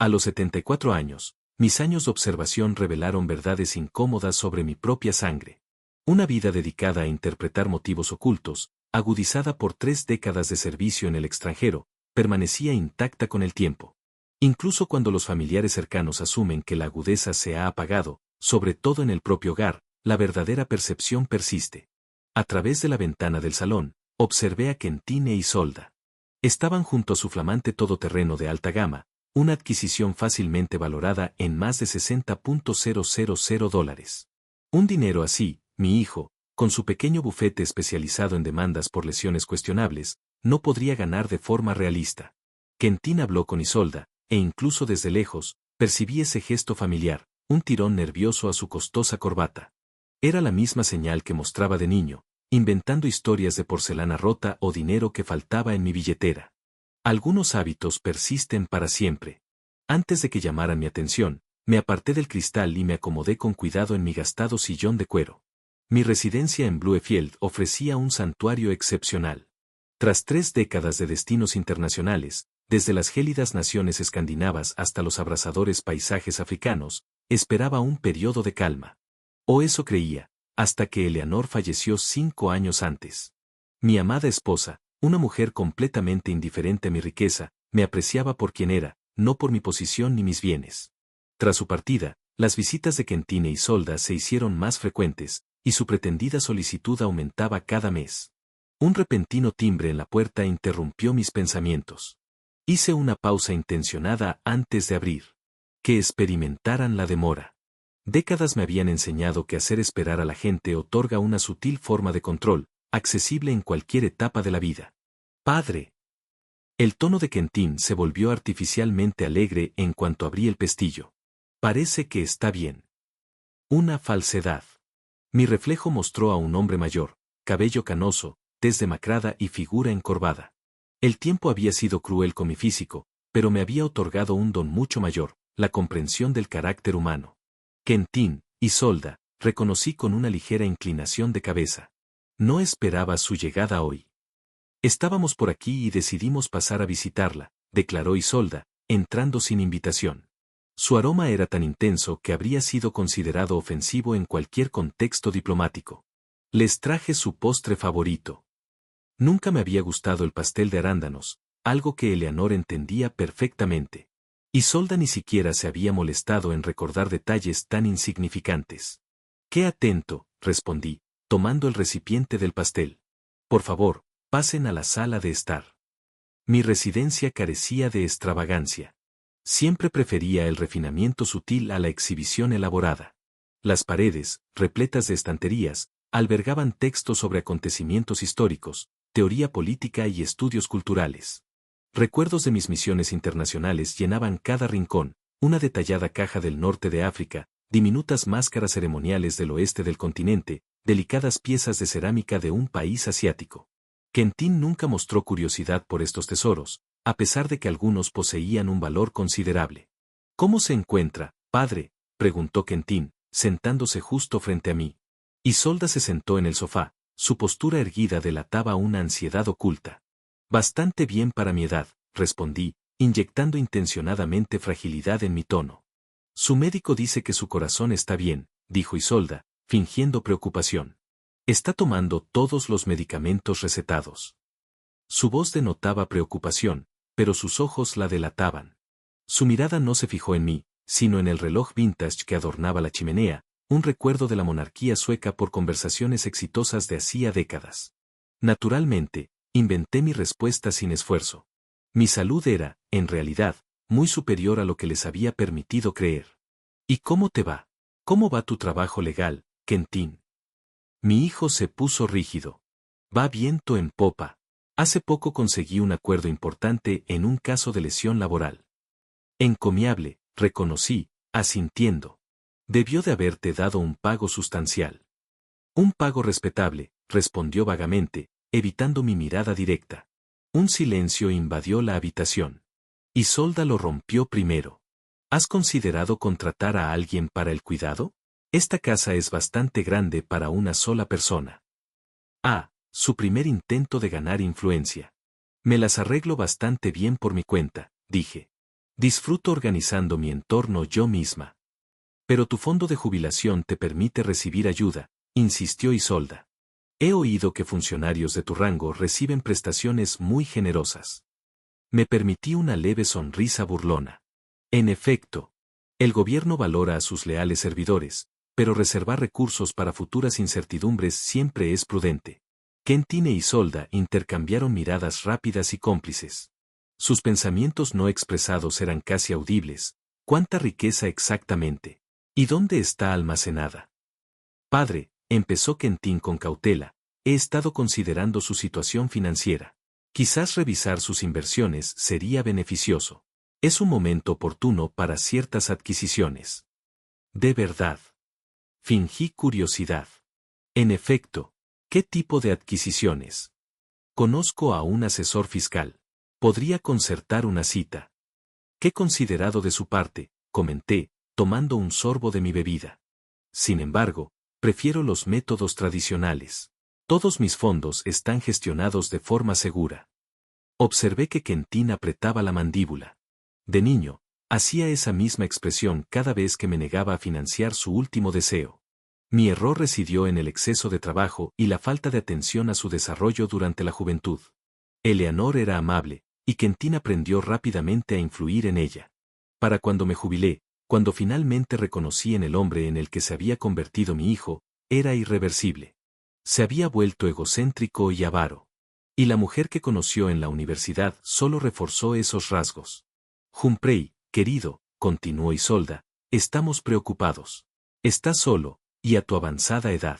A los 74 años, mis años de observación revelaron verdades incómodas sobre mi propia sangre. Una vida dedicada a interpretar motivos ocultos, agudizada por 3 décadas de servicio en el extranjero, permanecía intacta con el tiempo. Incluso cuando los familiares cercanos asumen que la agudeza se ha apagado, sobre todo en el propio hogar, la verdadera percepción persiste. A través de la ventana del salón, observé a Quentin e Isolda. Estaban junto a su flamante todoterreno de alta gama, una adquisición fácilmente valorada en más de $60,000. Un dinero así, mi hijo, con su pequeño bufete especializado en demandas por lesiones cuestionables, no podría ganar de forma realista. Quentin habló con Isolda, e incluso desde lejos, percibí ese gesto familiar, un tirón nervioso a su costosa corbata. Era la misma señal que mostraba de niño, inventando historias de porcelana rota o dinero que faltaba en mi billetera. Algunos hábitos persisten para siempre. Antes de que llamaran mi atención, me aparté del cristal y me acomodé con cuidado en mi gastado sillón de cuero. Mi residencia en Bluefield ofrecía un santuario excepcional. Tras 3 décadas de destinos internacionales, desde las gélidas naciones escandinavas hasta los abrasadores paisajes africanos, esperaba un periodo de calma. O eso creía, hasta que Eleanor falleció 5 años antes. Mi amada esposa, una mujer completamente indiferente a mi riqueza, me apreciaba por quien era, no por mi posición ni mis bienes. Tras su partida, las visitas de Quentin e Isolda se hicieron más frecuentes, y su pretendida solicitud aumentaba cada mes. Un repentino timbre en la puerta interrumpió mis pensamientos. Hice una pausa intencionada antes de abrir. Que experimentaran la demora. Décadas me habían enseñado que hacer esperar a la gente otorga una sutil forma de control, accesible en cualquier etapa de la vida. Padre. El tono de Quentin se volvió artificialmente alegre en cuanto abrí el pestillo. Parece que está bien. Una falsedad. Mi reflejo mostró a un hombre mayor, cabello canoso, tez demacrada y figura encorvada. El tiempo había sido cruel con mi físico, pero me había otorgado un don mucho mayor, la comprensión del carácter humano. Quentin, Isolda, reconocí con una ligera inclinación de cabeza. No esperaba su llegada hoy. Estábamos por aquí y decidimos pasar a visitarla, declaró Isolda, entrando sin invitación. Su aroma era tan intenso que habría sido considerado ofensivo en cualquier contexto diplomático. Les traje su postre favorito. Nunca me había gustado el pastel de arándanos, algo que Eleanor entendía perfectamente. Isolda ni siquiera se había molestado en recordar detalles tan insignificantes. «Qué atento», respondí, tomando el recipiente del pastel. «Por favor, pasen a la sala de estar». Mi residencia carecía de extravagancia. Siempre prefería el refinamiento sutil a la exhibición elaborada. Las paredes, repletas de estanterías, albergaban textos sobre acontecimientos históricos, teoría política y estudios culturales. Recuerdos de mis misiones internacionales llenaban cada rincón, una detallada caja del norte de África, diminutas máscaras ceremoniales del oeste del continente, delicadas piezas de cerámica de un país asiático. Quentin nunca mostró curiosidad por estos tesoros, a pesar de que algunos poseían un valor considerable. «¿Cómo se encuentra, padre?», preguntó Quentin, sentándose justo frente a mí. Isolda se sentó en el sofá, su postura erguida delataba una ansiedad oculta. «Bastante bien para mi edad», respondí, inyectando intencionadamente fragilidad en mi tono. «Su médico dice que su corazón está bien», dijo Isolda, fingiendo preocupación. «Está tomando todos los medicamentos recetados». Su voz denotaba preocupación, pero sus ojos la delataban. Su mirada no se fijó en mí, sino en el reloj vintage que adornaba la chimenea, un recuerdo de la monarquía sueca por conversaciones exitosas de hacía décadas. Naturalmente, inventé mi respuesta sin esfuerzo. Mi salud era, en realidad, muy superior a lo que les había permitido creer. «¿Y cómo te va? ¿Cómo va tu trabajo legal, Quentin?» Mi hijo se puso rígido. «Va viento en popa. Hace poco conseguí un acuerdo importante en un caso de lesión laboral». «Encomiable», reconocí, asintiendo. «Debió de haberte dado un pago sustancial». «Un pago respetable», respondió vagamente, evitando mi mirada directa. Un silencio invadió la habitación. Isolda lo rompió primero. «¿Has considerado contratar a alguien para el cuidado? Esta casa es bastante grande para una sola persona». «Ah, su primer intento de ganar influencia. Me las arreglo bastante bien por mi cuenta», dije. Disfruto organizando mi entorno yo misma. Pero tu fondo de jubilación te permite recibir ayuda, insistió Isolda. He oído que funcionarios de tu rango reciben prestaciones muy generosas. Me permití una leve sonrisa burlona. En efecto, el gobierno valora a sus leales servidores, pero reservar recursos para futuras incertidumbres siempre es prudente. Quentin e Isolda intercambiaron miradas rápidas y cómplices. Sus pensamientos no expresados eran casi audibles. ¿Cuánta riqueza exactamente? ¿Y dónde está almacenada? Padre, empezó Quentin con cautela, he estado considerando su situación financiera. Quizás revisar sus inversiones sería beneficioso. Es un momento oportuno para ciertas adquisiciones. De verdad. Fingí curiosidad. En efecto, ¿qué tipo de adquisiciones? Conozco a un asesor fiscal. Podría concertar una cita. Qué considerado de su parte, comenté, tomando un sorbo de mi bebida. Sin embargo, prefiero los métodos tradicionales. Todos mis fondos están gestionados de forma segura. Observé que Quentin apretaba la mandíbula. De niño, hacía esa misma expresión cada vez que me negaba a financiar su último deseo. Mi error residió en el exceso de trabajo y la falta de atención a su desarrollo durante la juventud. Eleanor era amable, y Quentin aprendió rápidamente a influir en ella. Para cuando me jubilé, cuando finalmente reconocí en el hombre en el que se había convertido mi hijo, era irreversible. Se había vuelto egocéntrico y avaro. Y la mujer que conoció en la universidad solo reforzó esos rasgos. Humphrey, querido, continuó Isolda, estamos preocupados. Estás solo, y a tu avanzada edad.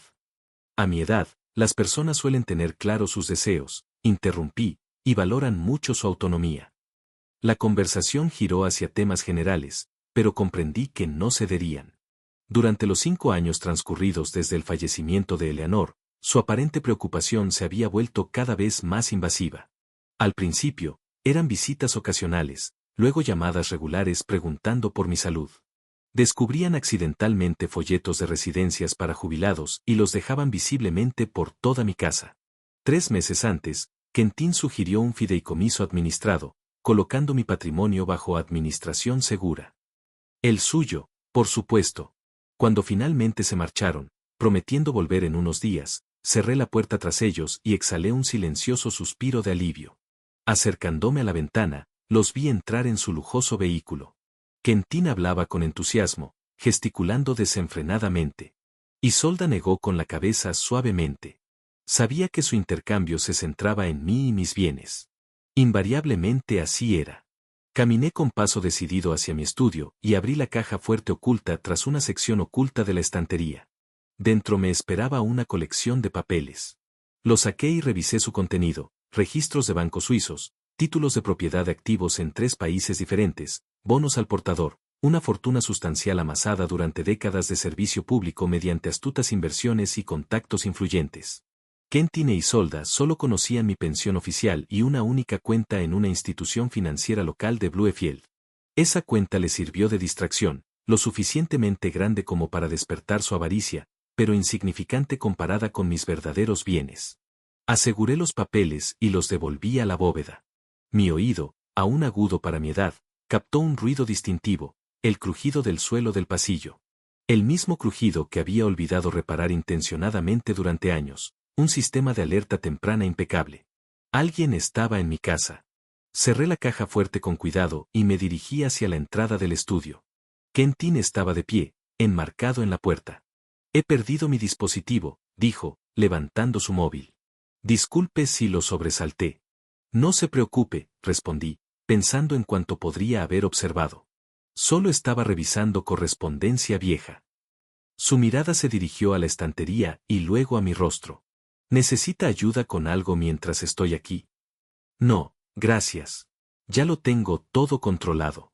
A mi edad, las personas suelen tener claros sus deseos, interrumpí, y valoran mucho su autonomía. La conversación giró hacia temas generales, pero comprendí que no cederían. Durante los 5 años transcurridos desde el fallecimiento de Eleanor, su aparente preocupación se había vuelto cada vez más invasiva. Al principio, eran visitas ocasionales, luego llamadas regulares preguntando por mi salud. Descubrían accidentalmente folletos de residencias para jubilados y los dejaban visiblemente por toda mi casa. 3 meses antes, Quentin sugirió un fideicomiso administrado, colocando mi patrimonio bajo administración segura. El suyo, por supuesto. Cuando finalmente se marcharon, prometiendo volver en unos días, cerré la puerta tras ellos y exhalé un silencioso suspiro de alivio. Acercándome a la ventana, los vi entrar en su lujoso vehículo. Quentin hablaba con entusiasmo, gesticulando desenfrenadamente. Isolda negó con la cabeza suavemente. Sabía que su intercambio se centraba en mí y mis bienes. Invariablemente así era. Caminé con paso decidido hacia mi estudio y abrí la caja fuerte oculta tras una sección oculta de la estantería. Dentro me esperaba una colección de papeles. Lo saqué y revisé su contenido: registros de bancos suizos, títulos de propiedad de activos en 3 países diferentes, bonos al portador, una fortuna sustancial amasada durante décadas de servicio público mediante astutas inversiones y contactos influyentes. Quentin e Isolda solo conocían mi pensión oficial y una única cuenta en una institución financiera local de Bluefield. Esa cuenta les sirvió de distracción, lo suficientemente grande como para despertar su avaricia, pero insignificante comparada con mis verdaderos bienes. Aseguré los papeles y los devolví a la bóveda. Mi oído, aún agudo para mi edad, captó un ruido distintivo, el crujido del suelo del pasillo. El mismo crujido que había olvidado reparar intencionadamente durante años, un sistema de alerta temprana impecable. Alguien estaba en mi casa. Cerré la caja fuerte con cuidado y me dirigí hacia la entrada del estudio. Quentin estaba de pie, enmarcado en la puerta. He perdido mi dispositivo, dijo, levantando su móvil. Disculpe si lo sobresalté. No se preocupe, respondí, pensando en cuanto podría haber observado. Solo estaba revisando correspondencia vieja. Su mirada se dirigió a la estantería y luego a mi rostro. ¿Necesita ayuda con algo mientras estoy aquí? No, gracias. Ya lo tengo todo controlado.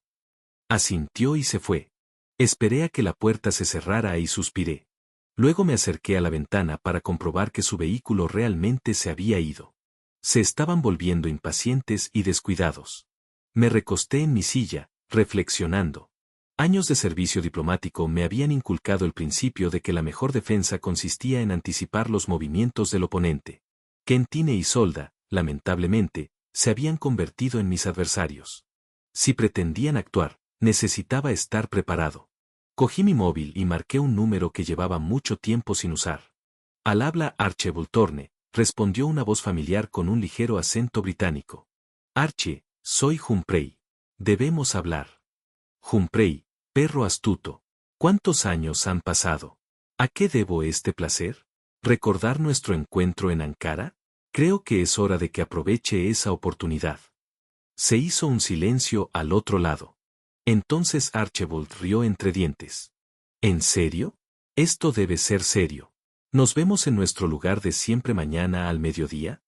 Asintió y se fue. Esperé a que la puerta se cerrara y suspiré. Luego me acerqué a la ventana para comprobar que su vehículo realmente se había ido. Se estaban volviendo impacientes y descuidados. Me recosté en mi silla, reflexionando. Años de servicio diplomático me habían inculcado el principio de que la mejor defensa consistía en anticipar los movimientos del oponente. Quentin e Isolda, lamentablemente, se habían convertido en mis adversarios. Si pretendían actuar, necesitaba estar preparado. Cogí mi móvil y marqué un número que llevaba mucho tiempo sin usar. Al habla Archibald Thorne, respondió una voz familiar con un ligero acento británico. Archie, soy Humphrey. Debemos hablar. Humphrey, perro astuto. ¿Cuántos años han pasado? ¿A qué debo este placer? ¿Recordar nuestro encuentro en Ankara? Creo que es hora de que aproveche esa oportunidad. Se hizo un silencio al otro lado. Entonces Archibald rió entre dientes. ¿En serio? Esto debe ser serio. ¿Nos vemos en nuestro lugar de siempre mañana al mediodía?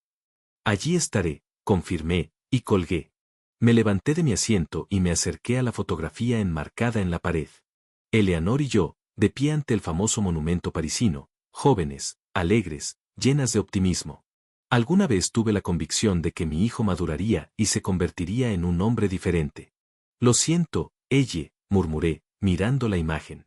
Allí estaré, confirmé, y colgué. Me levanté de mi asiento y me acerqué a la fotografía enmarcada en la pared. Eleanor y yo, de pie ante el famoso monumento parisino, jóvenes, alegres, llenas de optimismo. Alguna vez tuve la convicción de que mi hijo maduraría y se convertiría en un hombre diferente. Lo siento, ella, murmuré, mirando la imagen.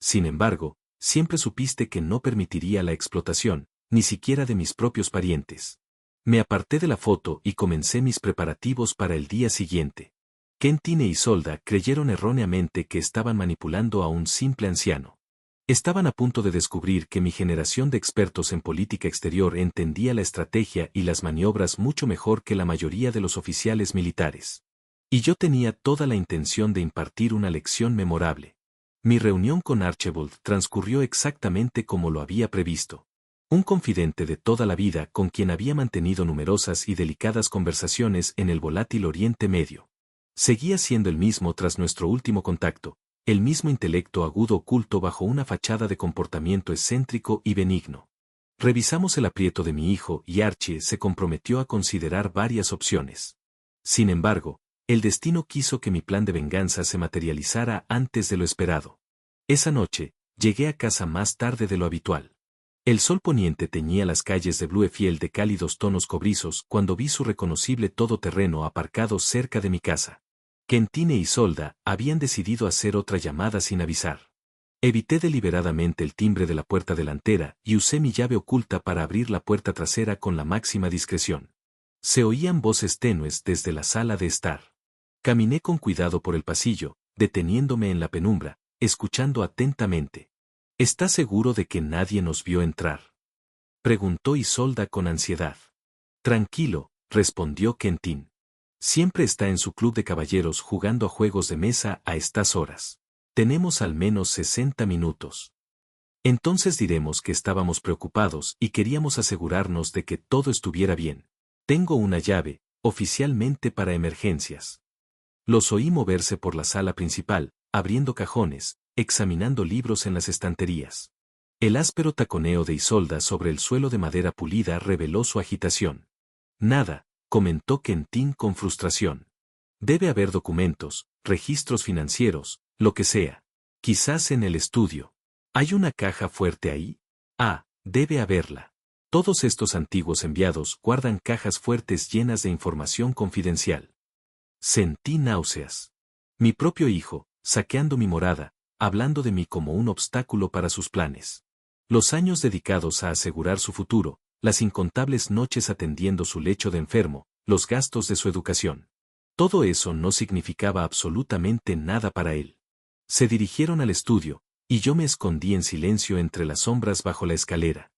Sin embargo, siempre supiste que no permitiría la explotación, ni siquiera de mis propios parientes. Me aparté de la foto y comencé mis preparativos para el día siguiente. Quentin e Isolda creyeron erróneamente que estaban manipulando a un simple anciano. Estaban a punto de descubrir que mi generación de expertos en política exterior entendía la estrategia y las maniobras mucho mejor que la mayoría de los oficiales militares. Y yo tenía toda la intención de impartir una lección memorable. Mi reunión con Archibald transcurrió exactamente como lo había previsto. Un confidente de toda la vida con quien había mantenido numerosas y delicadas conversaciones en el volátil Oriente Medio. Seguía siendo el mismo tras nuestro último contacto, el mismo intelecto agudo oculto bajo una fachada de comportamiento excéntrico y benigno. Revisamos el aprieto de mi hijo y Archie se comprometió a considerar varias opciones. Sin embargo, el destino quiso que mi plan de venganza se materializara antes de lo esperado. Esa noche, llegué a casa más tarde de lo habitual. El sol poniente teñía las calles de Bluefield de cálidos tonos cobrizos cuando vi su reconocible todoterreno aparcado cerca de mi casa. Quentin e Isolda habían decidido hacer otra llamada sin avisar. Evité deliberadamente el timbre de la puerta delantera y usé mi llave oculta para abrir la puerta trasera con la máxima discreción. Se oían voces tenues desde la sala de estar. Caminé con cuidado por el pasillo, deteniéndome en la penumbra, escuchando atentamente. ¿Estás seguro de que nadie nos vio entrar?, preguntó Isolda con ansiedad. Tranquilo, respondió Quentin. Siempre está en su club de caballeros jugando a juegos de mesa a estas horas. Tenemos al menos 60 minutos. Entonces diremos que estábamos preocupados y queríamos asegurarnos de que todo estuviera bien. Tengo una llave, oficialmente para emergencias. Los oí moverse por la sala principal, abriendo cajones, examinando libros en las estanterías. El áspero taconeo de Isolda sobre el suelo de madera pulida reveló su agitación. Nada, comentó Quentin con frustración. Debe haber documentos, registros financieros, lo que sea. Quizás en el estudio. ¿Hay una caja fuerte ahí? Ah, debe haberla. Todos estos antiguos enviados guardan cajas fuertes llenas de información confidencial. Sentí náuseas. Mi propio hijo, saqueando mi morada, hablando de mí como un obstáculo para sus planes. Los años dedicados a asegurar su futuro, las incontables noches atendiendo su lecho de enfermo, los gastos de su educación. Todo eso no significaba absolutamente nada para él. Se dirigieron al estudio, y yo me escondí en silencio entre las sombras bajo la escalera.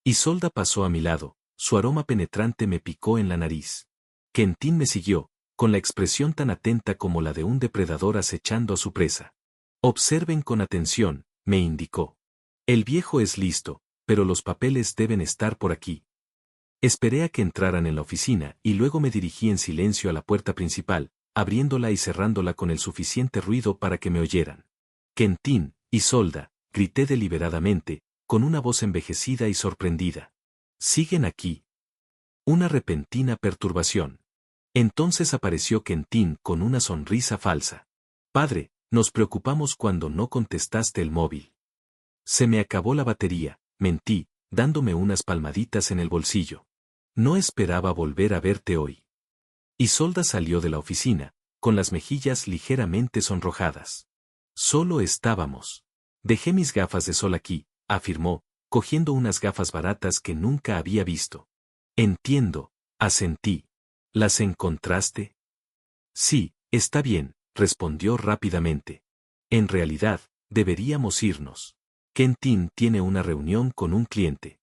Isolda pasó a mi lado, su aroma penetrante me picó en la nariz. Quentin me siguió, con la expresión tan atenta como la de un depredador acechando a su presa. Observen con atención, me indicó. El viejo es listo, pero los papeles deben estar por aquí. Esperé a que entraran en la oficina y luego me dirigí en silencio a la puerta principal, abriéndola y cerrándola con el suficiente ruido para que me oyeran. Quentin, Isolda, grité deliberadamente, con una voz envejecida y sorprendida. ¿Siguen aquí? Una repentina perturbación. Entonces apareció Quentin con una sonrisa falsa. Padre, nos preocupamos cuando no contestaste el móvil. Se me acabó la batería, mentí, dándome unas palmaditas en el bolsillo. No esperaba volver a verte hoy. Isolda salió de la oficina, con las mejillas ligeramente sonrojadas. Solo estábamos. Dejé mis gafas de sol aquí, afirmó, cogiendo unas gafas baratas que nunca había visto. Entiendo, asentí. ¿Las encontraste? Sí, Está bien, respondió rápidamente. En realidad, deberíamos irnos. Quentin tiene una reunión con un cliente.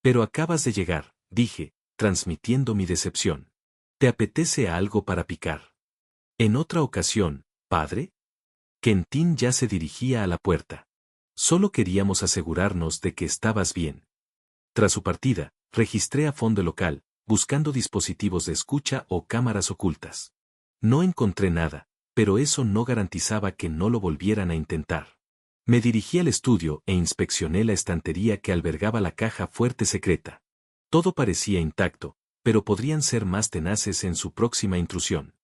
Pero acabas de llegar, dije, transmitiendo mi decepción. ¿Te apetece algo para picar? En otra ocasión, padre. Quentin ya se dirigía a la puerta. Solo queríamos asegurarnos de que estabas bien. Tras su partida, registré a fondo el local, buscando dispositivos de escucha o cámaras ocultas. No encontré nada, pero eso no garantizaba que no lo volvieran a intentar. Me dirigí al estudio e inspeccioné la estantería que albergaba la caja fuerte secreta. Todo parecía intacto, pero podrían ser más tenaces en su próxima intrusión.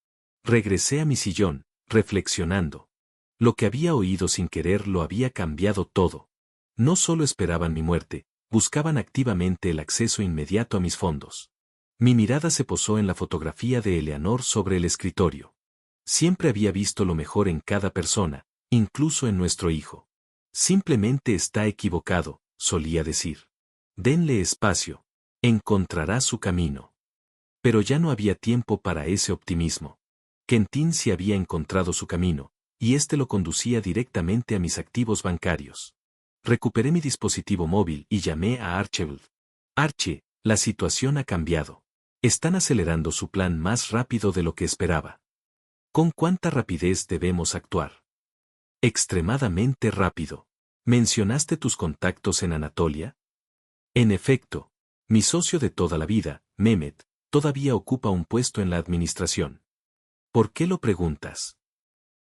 Regresé a mi sillón, reflexionando. Lo que había oído sin querer lo había cambiado todo. No solo esperaban mi muerte, buscaban activamente el acceso inmediato a mis fondos. Mi mirada se posó en la fotografía de Eleanor sobre el escritorio. Siempre había visto lo mejor en cada persona, incluso en nuestro hijo. Simplemente está equivocado, solía decir. Denle espacio. Encontrará su camino. Pero ya no había tiempo para ese optimismo. Quentin sí había encontrado su camino, y este lo conducía directamente a mis activos bancarios. Recuperé mi dispositivo móvil y llamé a Archibald. Archie, la situación ha cambiado. Están acelerando su plan más rápido de lo que esperaba. ¿Con cuánta rapidez debemos actuar? Extremadamente rápido. ¿Mencionaste tus contactos en Anatolia? En efecto, mi socio de toda la vida, Mehmet, todavía ocupa un puesto en la administración. ¿Por qué lo preguntas?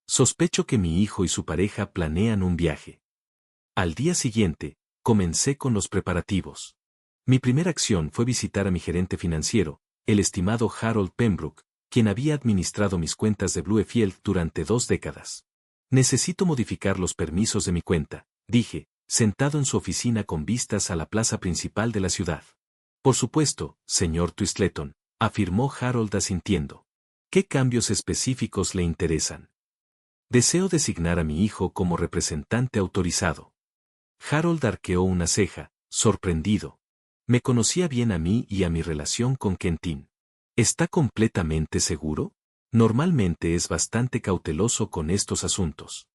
Sospecho que mi hijo y su pareja planean un viaje. Al día siguiente, comencé con los preparativos. Mi primera acción fue visitar a mi gerente financiero, el estimado Harold Pembroke, quien había administrado mis cuentas de Bluefield durante 2 décadas. Necesito modificar los permisos de mi cuenta, dije, sentado en su oficina con vistas a la plaza principal de la ciudad. Por supuesto, señor Twistleton, afirmó Harold asintiendo. ¿Qué cambios específicos le interesan? Deseo designar a mi hijo como representante autorizado. Harold arqueó una ceja, sorprendido. Me conocía bien a mí y a mi relación con Quentin. ¿Está completamente seguro? Normalmente es bastante cauteloso con estos asuntos.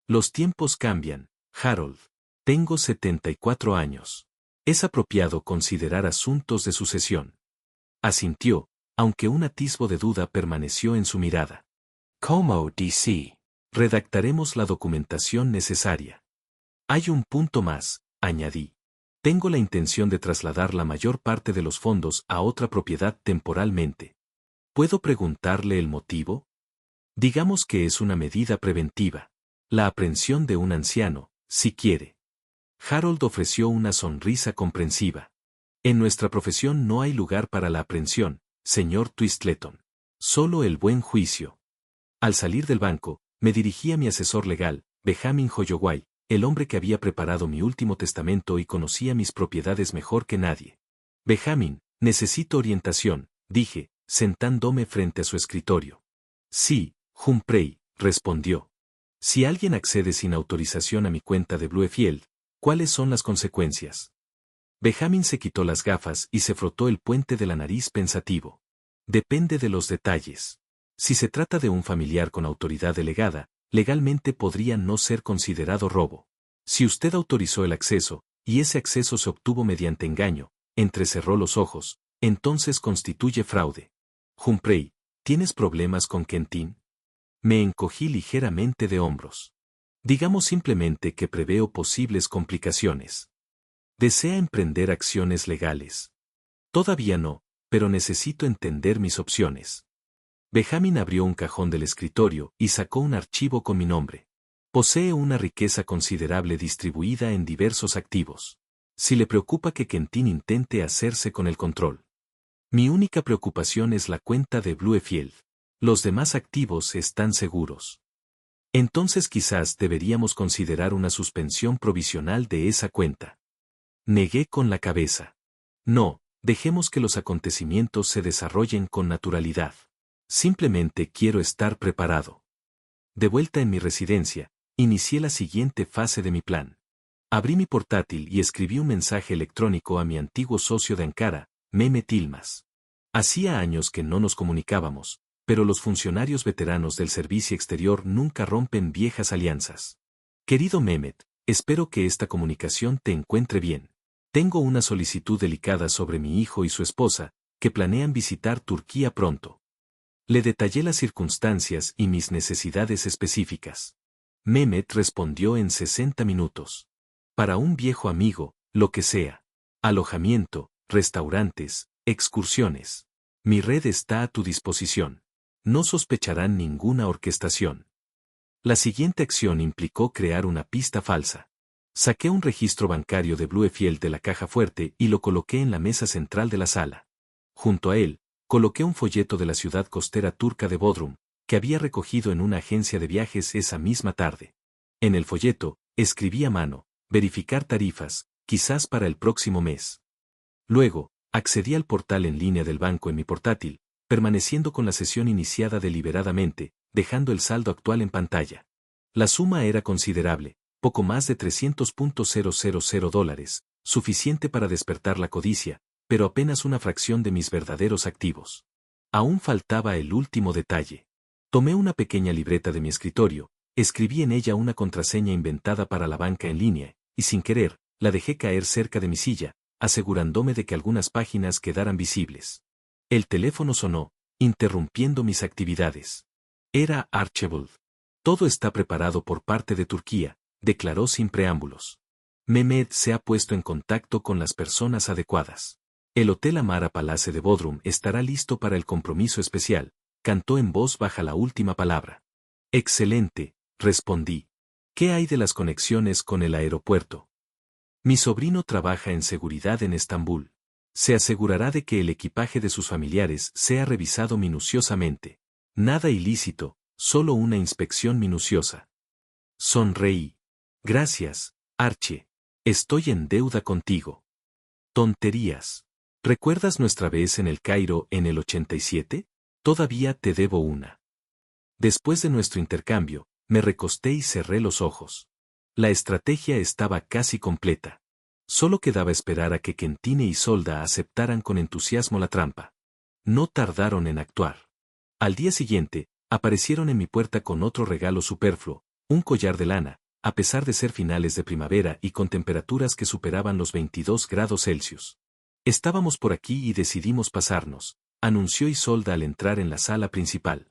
Los tiempos cambian, Harold. Tengo 74 años. Es apropiado considerar asuntos de sucesión. Asintió, aunque un atisbo de duda permaneció en su mirada. Como DC. Redactaremos la documentación necesaria. Hay un punto más, añadí. Tengo la intención de trasladar la mayor parte de los fondos a otra propiedad temporalmente. ¿Puedo preguntarle el motivo? Digamos que es una medida preventiva. La aprehensión de un anciano, si quiere. Harold ofreció una sonrisa comprensiva. En nuestra profesión no hay lugar para la aprehensión, señor Twistleton. Solo el buen juicio. Al salir del banco, me dirigí a mi asesor legal, Benjamin Holloway, el hombre que había preparado mi último testamento y conocía mis propiedades mejor que nadie. Benjamin, necesito orientación, dije, sentándome frente a su escritorio. Sí, Humphrey, respondió. Si alguien accede sin autorización a mi cuenta de Bluefield, ¿cuáles son las consecuencias? Benjamin se quitó las gafas y se frotó el puente de la nariz pensativo. Depende de los detalles. Si se trata de un familiar con autoridad delegada, legalmente podría no ser considerado robo. Si usted autorizó el acceso, y ese acceso se obtuvo mediante engaño, entrecerró los ojos, entonces constituye fraude. Humphrey, ¿tienes problemas con Quentin? Me encogí ligeramente de hombros. Digamos simplemente que preveo posibles complicaciones. ¿Desea emprender acciones legales? Todavía no, pero necesito entender mis opciones. Benjamin abrió un cajón del escritorio y sacó un archivo con mi nombre. Posee una riqueza considerable distribuida en diversos activos. Si le preocupa que Quentin intente hacerse con el control. Mi única preocupación es la cuenta de Bluefield. Los demás activos están seguros. Entonces quizás deberíamos considerar una suspensión provisional de esa cuenta. Negué con la cabeza. No, dejemos que los acontecimientos se desarrollen con naturalidad. Simplemente quiero estar preparado. De vuelta en mi residencia, inicié la siguiente fase de mi plan. Abrí mi portátil y escribí un mensaje electrónico a mi antiguo socio de Ankara, Mehmet Yilmaz. Hacía años que no nos comunicábamos, pero los funcionarios veteranos del servicio exterior nunca rompen viejas alianzas. Querido Mehmet, espero que esta comunicación te encuentre bien. Tengo una solicitud delicada sobre mi hijo y su esposa, que planean visitar Turquía pronto. Le detallé las circunstancias y mis necesidades específicas. Mehmet respondió en 60 minutos. Para un viejo amigo, lo que sea. Alojamiento, restaurantes, excursiones. Mi red está a tu disposición. No sospecharán ninguna orquestación. La siguiente acción implicó crear una pista falsa. Saqué un registro bancario de Bluefield de la caja fuerte y lo coloqué en la mesa central de la sala. Junto a él, coloqué un folleto de la ciudad costera turca de Bodrum, que había recogido en una agencia de viajes esa misma tarde. En el folleto, escribí a mano, verificar tarifas, quizás para el próximo mes. Luego, accedí al portal en línea del banco en mi portátil, permaneciendo con la sesión iniciada deliberadamente, dejando el saldo actual en pantalla. La suma era considerable, poco más de $300,000, suficiente para despertar la codicia, pero apenas una fracción de mis verdaderos activos. Aún faltaba el último detalle. Tomé una pequeña libreta de mi escritorio, escribí en ella una contraseña inventada para la banca en línea, y sin querer, la dejé caer cerca de mi silla, asegurándome de que algunas páginas quedaran visibles. El teléfono sonó, interrumpiendo mis actividades. Era Archibald. Todo está preparado por parte de Turquía, declaró sin preámbulos. Mehmet se ha puesto en contacto con las personas adecuadas. El Hotel Amara Palace de Bodrum estará listo para el compromiso especial, cantó en voz baja la última palabra. Excelente, respondí. ¿Qué hay de las conexiones con el aeropuerto? Mi sobrino trabaja en seguridad en Estambul. Se asegurará de que el equipaje de sus familiares sea revisado minuciosamente. Nada ilícito, solo una inspección minuciosa. Sonreí. Gracias, Archie. Estoy en deuda contigo. Tonterías. ¿Recuerdas nuestra vez en el Cairo en el 87? Todavía te debo una. Después de nuestro intercambio, me recosté y cerré los ojos. La estrategia estaba casi completa. Solo quedaba esperar a que Quentine y Solda aceptaran con entusiasmo la trampa. No tardaron en actuar. Al día siguiente, aparecieron en mi puerta con otro regalo superfluo, un collar de lana, a pesar de ser finales de primavera y con temperaturas que superaban los 22 grados Celsius. Estábamos por aquí y decidimos pasarnos, anunció Isolda al entrar en la sala principal.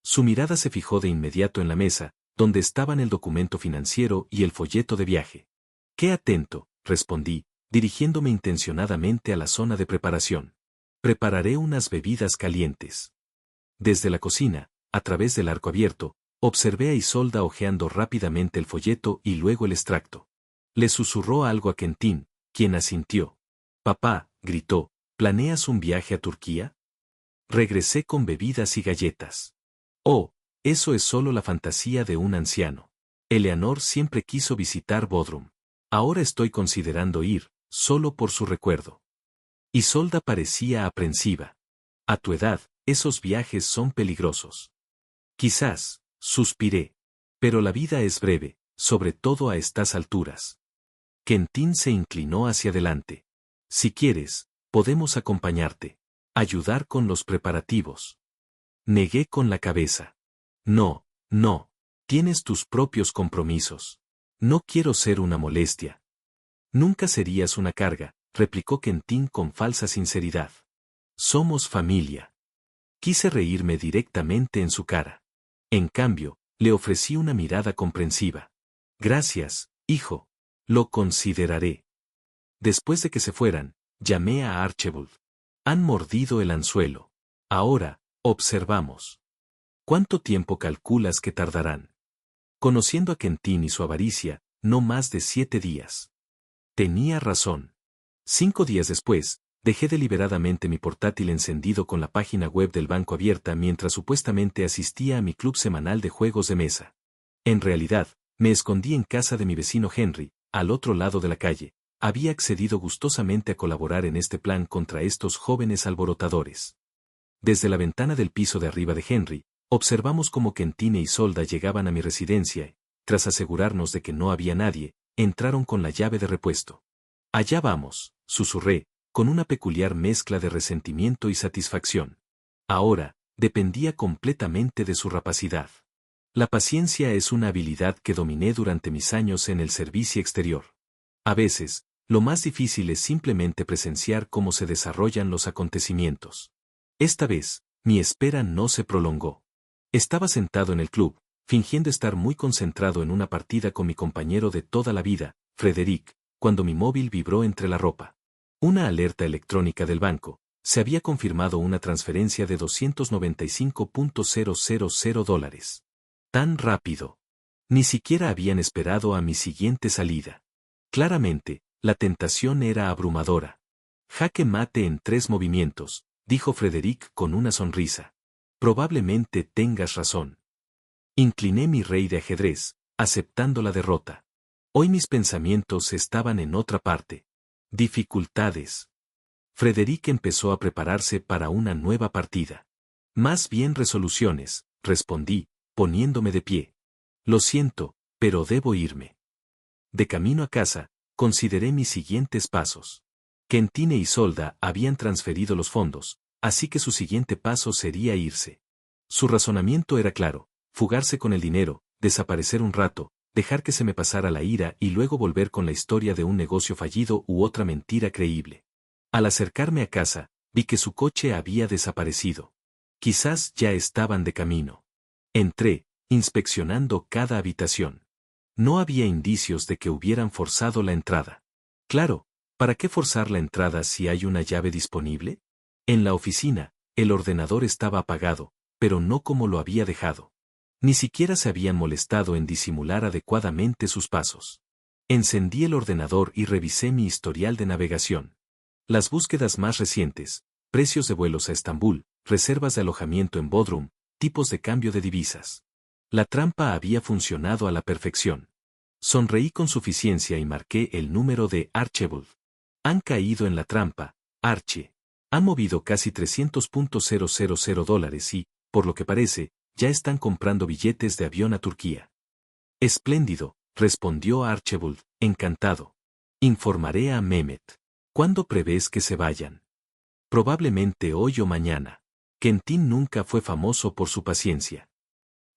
Su mirada se fijó de inmediato en la mesa, donde estaban el documento financiero y el folleto de viaje. Qué atento, respondí, dirigiéndome intencionadamente a la zona de preparación. Prepararé unas bebidas calientes. Desde la cocina, a través del arco abierto, observé a Isolda hojeando rápidamente el folleto y luego el extracto. Le susurró algo a Quentin, quien asintió. Papá, gritó, ¿planeas un viaje a Turquía? Regresé con bebidas y galletas. Oh, eso es solo la fantasía de un anciano. Eleanor siempre quiso visitar Bodrum. Ahora estoy considerando ir, solo por su recuerdo. Isolda parecía aprensiva. A tu edad, esos viajes son peligrosos. Quizás, suspiré. Pero la vida es breve, sobre todo a estas alturas. Quentin se inclinó hacia adelante. Si quieres, podemos acompañarte. Ayudar con los preparativos. Negué con la cabeza. No, no. Tienes tus propios compromisos. No quiero ser una molestia. Nunca serías una carga, replicó Quentin con falsa sinceridad. Somos familia. Quise reírme directamente en su cara. En cambio, le ofrecí una mirada comprensiva. Gracias, hijo. Lo consideraré. Después de que se fueran, llamé a Archibald. Han mordido el anzuelo. Ahora, observamos. ¿Cuánto tiempo calculas que tardarán? Conociendo a Quentin y su avaricia, no más de 7 días. Tenía razón. 5 días después, dejé deliberadamente mi portátil encendido con la página web del banco abierta mientras supuestamente asistía a mi club semanal de juegos de mesa. En realidad, me escondí en casa de mi vecino Henry, al otro lado de la calle. Había accedido gustosamente a colaborar en este plan contra estos jóvenes alborotadores. Desde la ventana del piso de arriba de Henry, observamos cómo Quentine y Solda llegaban a mi residencia y, tras asegurarnos de que no había nadie, entraron con la llave de repuesto. Allá vamos, susurré, con una peculiar mezcla de resentimiento y satisfacción. Ahora, dependía completamente de su rapacidad. La paciencia es una habilidad que dominé durante mis años en el servicio exterior. A veces, lo más difícil es simplemente presenciar cómo se desarrollan los acontecimientos. Esta vez, mi espera no se prolongó. Estaba sentado en el club, fingiendo estar muy concentrado en una partida con mi compañero de toda la vida, Frederic, cuando mi móvil vibró entre la ropa. Una alerta electrónica del banco. Se había confirmado una transferencia de $295,000. Tan rápido. Ni siquiera habían esperado a mi siguiente salida. Claramente, la tentación era abrumadora. Jaque mate en 3 movimientos, dijo Frederic con una sonrisa. Probablemente tengas razón. Incliné mi rey de ajedrez, aceptando la derrota. Hoy mis pensamientos estaban en otra parte. Dificultades. Frederic empezó a prepararse para una nueva partida. Más bien resoluciones, respondí, poniéndome de pie. Lo siento, pero debo irme. De camino a casa, consideré mis siguientes pasos. Quentin e Isolda habían transferido los fondos, así que su siguiente paso sería irse. Su razonamiento era claro: fugarse con el dinero, desaparecer un rato, dejar que se me pasara la ira y luego volver con la historia de un negocio fallido u otra mentira creíble. Al acercarme a casa, vi que su coche había desaparecido. Quizás ya estaban de camino. Entré, inspeccionando cada habitación. No había indicios de que hubieran forzado la entrada. Claro, ¿para qué forzar la entrada si hay una llave disponible? En la oficina, el ordenador estaba apagado, pero no como lo había dejado. Ni siquiera se habían molestado en disimular adecuadamente sus pasos. Encendí el ordenador y revisé mi historial de navegación. Las búsquedas más recientes: precios de vuelos a Estambul, reservas de alojamiento en Bodrum, tipos de cambio de divisas. La trampa había funcionado a la perfección. Sonreí con suficiencia y marqué el número de Archibald. Han caído en la trampa, Archie. Han movido casi $300,000 y, por lo que parece, ya están comprando billetes de avión a Turquía. Espléndido, respondió Archibald, encantado. Informaré a Mehmet. ¿Cuándo prevés que se vayan? Probablemente hoy o mañana. Quentin nunca fue famoso por su paciencia.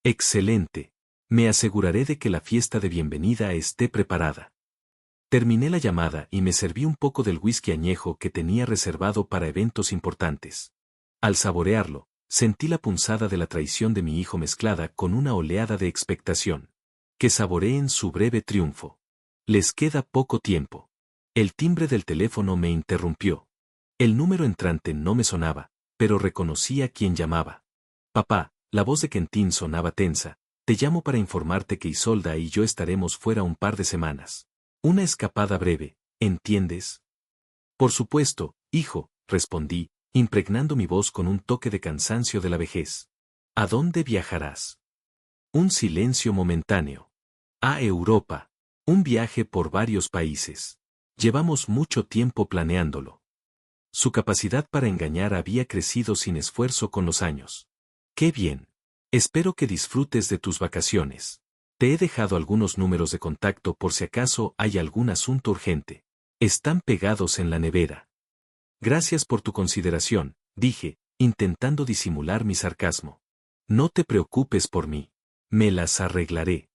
Excelente. Me aseguraré de que la fiesta de bienvenida esté preparada. Terminé la llamada y me serví un poco del whisky añejo que tenía reservado para eventos importantes. Al saborearlo, sentí la punzada de la traición de mi hijo mezclada con una oleada de expectación. Que saboreen su breve triunfo. Les queda poco tiempo. El timbre del teléfono me interrumpió. El número entrante no me sonaba, pero reconocí a quien llamaba. Papá, la voz de Quentin sonaba tensa. Te llamo para informarte que Isolda y yo estaremos fuera un par de semanas. Una escapada breve, ¿entiendes? Por supuesto, hijo, respondí, impregnando mi voz con un toque de cansancio de la vejez. ¿A dónde viajarás? Un silencio momentáneo. A Europa. Un viaje por varios países. Llevamos mucho tiempo planeándolo. Su capacidad para engañar había crecido sin esfuerzo con los años. ¡Qué bien! Espero que disfrutes de tus vacaciones. Te he dejado algunos números de contacto por si acaso hay algún asunto urgente. Están pegados en la nevera. Gracias por tu consideración, dije, intentando disimular mi sarcasmo. No te preocupes por mí. Me las arreglaré.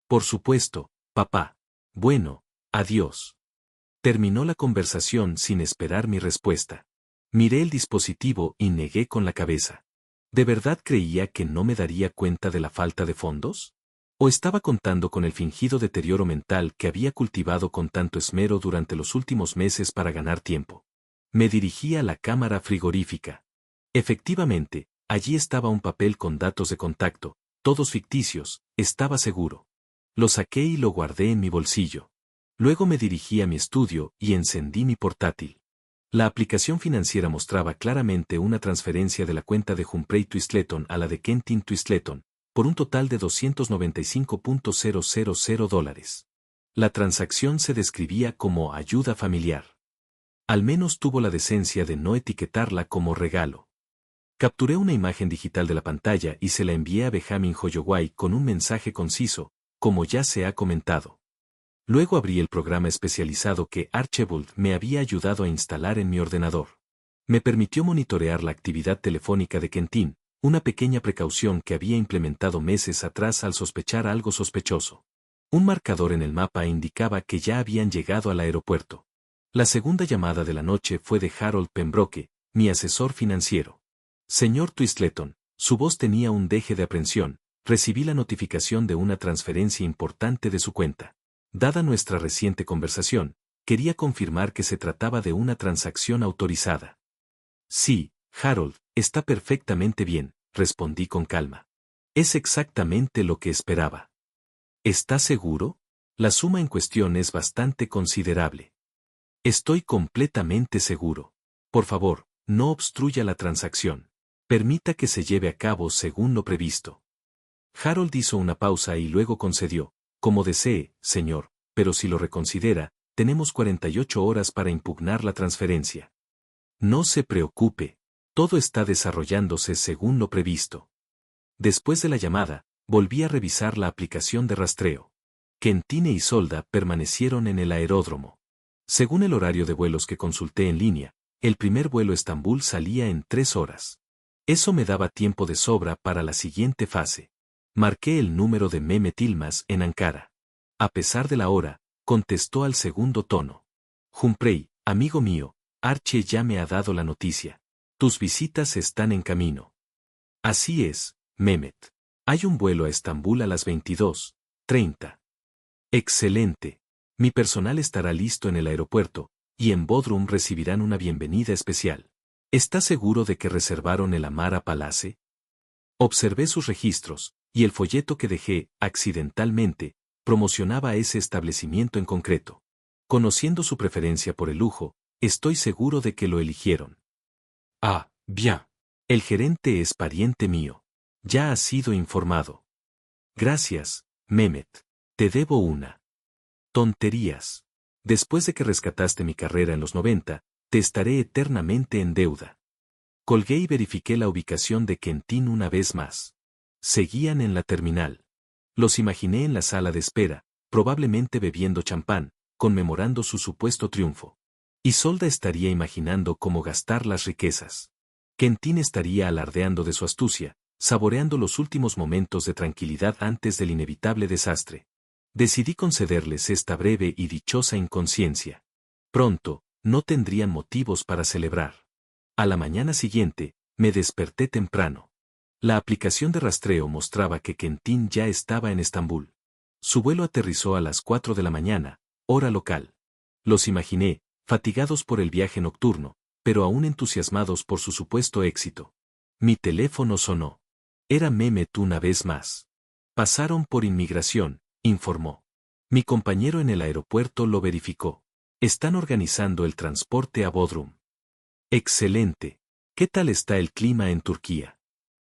Por supuesto, papá. Bueno, adiós. Terminó la conversación sin esperar mi respuesta. Miré el dispositivo y negué con la cabeza. ¿De verdad creía que no me daría cuenta de la falta de fondos? ¿O estaba contando con el fingido deterioro mental que había cultivado con tanto esmero durante los últimos meses para ganar tiempo? Me dirigí a la cámara frigorífica. Efectivamente, allí estaba un papel con datos de contacto, todos ficticios, estaba seguro. Lo saqué y lo guardé en mi bolsillo. Luego me dirigí a mi estudio y encendí mi portátil. La aplicación financiera mostraba claramente una transferencia de la cuenta de Humphrey Twistleton a la de Quentin Twistleton, por un total de $295,000. La transacción se describía como ayuda familiar. Al menos tuvo la decencia de no etiquetarla como regalo. Capturé una imagen digital de la pantalla y se la envié a Benjamin Holloway con un mensaje conciso, como ya se ha comentado. Luego abrí el programa especializado que Archibald me había ayudado a instalar en mi ordenador. Me permitió monitorear la actividad telefónica de Quentin, una pequeña precaución que había implementado meses atrás al sospechar algo sospechoso. Un marcador en el mapa indicaba que ya habían llegado al aeropuerto. La segunda llamada de la noche fue de Harold Pembroke, mi asesor financiero. Señor Twistleton, su voz tenía un deje de aprensión. Recibí la notificación de una transferencia importante de su cuenta. Dada nuestra reciente conversación, quería confirmar que se trataba de una transacción autorizada. Sí, Harold, está perfectamente bien, respondí con calma. Es exactamente lo que esperaba. ¿Está seguro? La suma en cuestión es bastante considerable. Estoy completamente seguro. Por favor, no obstruya la transacción. Permita que se lleve a cabo según lo previsto. Harold hizo una pausa y luego concedió, como desee, señor, pero si lo reconsidera, tenemos 48 horas para impugnar la transferencia. No se preocupe, todo está desarrollándose según lo previsto. Después de la llamada, volví a revisar la aplicación de rastreo. Quentine y Solda permanecieron en el aeródromo. Según el horario de vuelos que consulté en línea, el primer vuelo a Estambul salía en 3 horas. Eso me daba tiempo de sobra para la siguiente fase. Marqué el número de Mehmet Yilmaz en Ankara. A pesar de la hora, contestó al segundo tono. Humphrey, amigo mío, Archie ya me ha dado la noticia. Tus visitas están en camino. Así es, Mehmet. Hay un vuelo a Estambul a las 22:30. Excelente. Mi personal estará listo en el aeropuerto, y en Bodrum recibirán una bienvenida especial. ¿Está seguro de que reservaron el Amara Palace? Observé sus registros, y el folleto que dejé, accidentalmente, promocionaba ese establecimiento en concreto. Conociendo su preferencia por el lujo, estoy seguro de que lo eligieron. Ah, bien. El gerente es pariente mío. Ya ha sido informado. Gracias, Mehmet. Te debo una. Tonterías. Después de que rescataste mi carrera en los 90, te estaré eternamente en deuda. Colgué y verifiqué la ubicación de Quentin una vez más. Seguían en la terminal. Los imaginé en la sala de espera, probablemente bebiendo champán, conmemorando su supuesto triunfo. Isolda estaría imaginando cómo gastar las riquezas. Quentin estaría alardeando de su astucia, saboreando los últimos momentos de tranquilidad antes del inevitable desastre. Decidí concederles esta breve y dichosa inconsciencia. Pronto, no tendrían motivos para celebrar. A la mañana siguiente, me desperté temprano. La aplicación de rastreo mostraba que Quentin ya estaba en Estambul. Su vuelo aterrizó a las 4 de la mañana, hora local. Los imaginé, fatigados por el viaje nocturno, pero aún entusiasmados por su supuesto éxito. Mi teléfono sonó. Era Mehmet una vez más. Pasaron por inmigración, informó. Mi compañero en el aeropuerto lo verificó. Están organizando el transporte a Bodrum. Excelente. ¿Qué tal está el clima en Turquía?